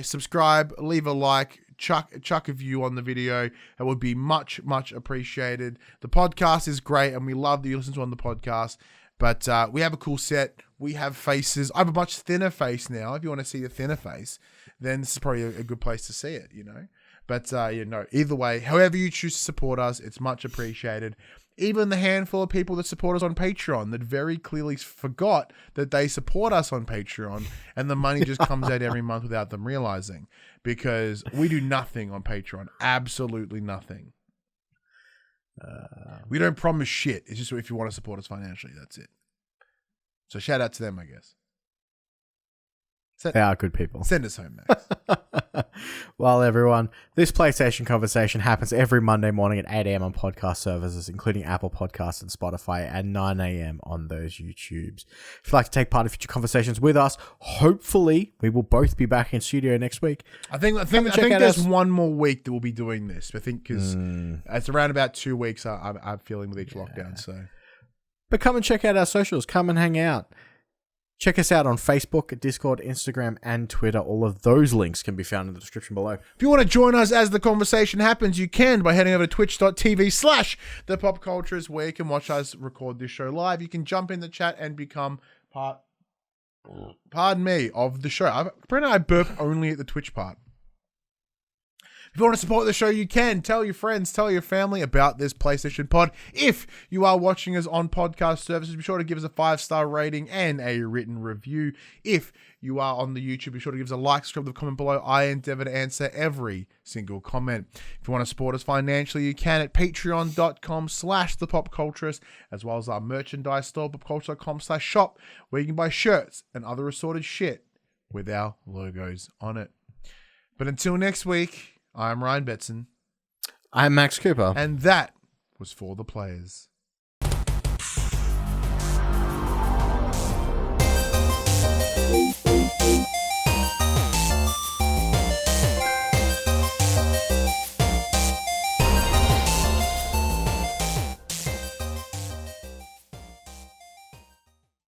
subscribe, leave a like, chuck a view on the video. It would be much, much appreciated. The podcast is great and we love that you listen to on the podcast. But we have a cool set. We have faces. I have a much thinner face now. If you want to see the thinner face, then this is probably a good place to see it, you know. But, either way, however you choose to support us, it's much appreciated. Even the handful of people that support us on Patreon that very clearly forgot that they support us on Patreon and the money just comes out every month without them realizing. Because we do nothing on Patreon. Absolutely nothing. We don't promise shit. It's just if you want to support us financially, that's it. So shout out to them, I guess. They are good people. Send us home, Max. Well, everyone, this PlayStation conversation happens every Monday morning at 8 a.m. on podcast services, including Apple Podcasts and Spotify, and 9 a.m. on those YouTubes. If you'd like to take part in future conversations with us, hopefully we will both be back in studio next week. I think there's one more week that we'll be doing this. I think because it's around about 2 weeks I'm feeling with each lockdown. So, but come and check out our socials. Come and hang out. Check us out on Facebook, Discord, Instagram, and Twitter. All of those links can be found in the description below. If you want to join us as the conversation happens, you can by heading over to twitch.tv/thepopcultures, where you can watch us record this show live. You can jump in the chat and become part, of the show. Apparently I burp only at the Twitch part. If you want to support the show, you can. Tell your friends, tell your family about this PlayStation Pod. If you are watching us on podcast services, be sure to give us a 5-star rating and a written review. If you are on the YouTube, be sure to give us a like, subscribe, leave a comment below. I endeavor to answer every single comment. If you want to support us financially, you can at patreon.com/thepopculturist, as well as our merchandise store, popculture.com/shop, where you can buy shirts and other assorted shit with our logos on it. But until next week, I'm Ryan Betson. I'm Max Cooper. And that was For the Players.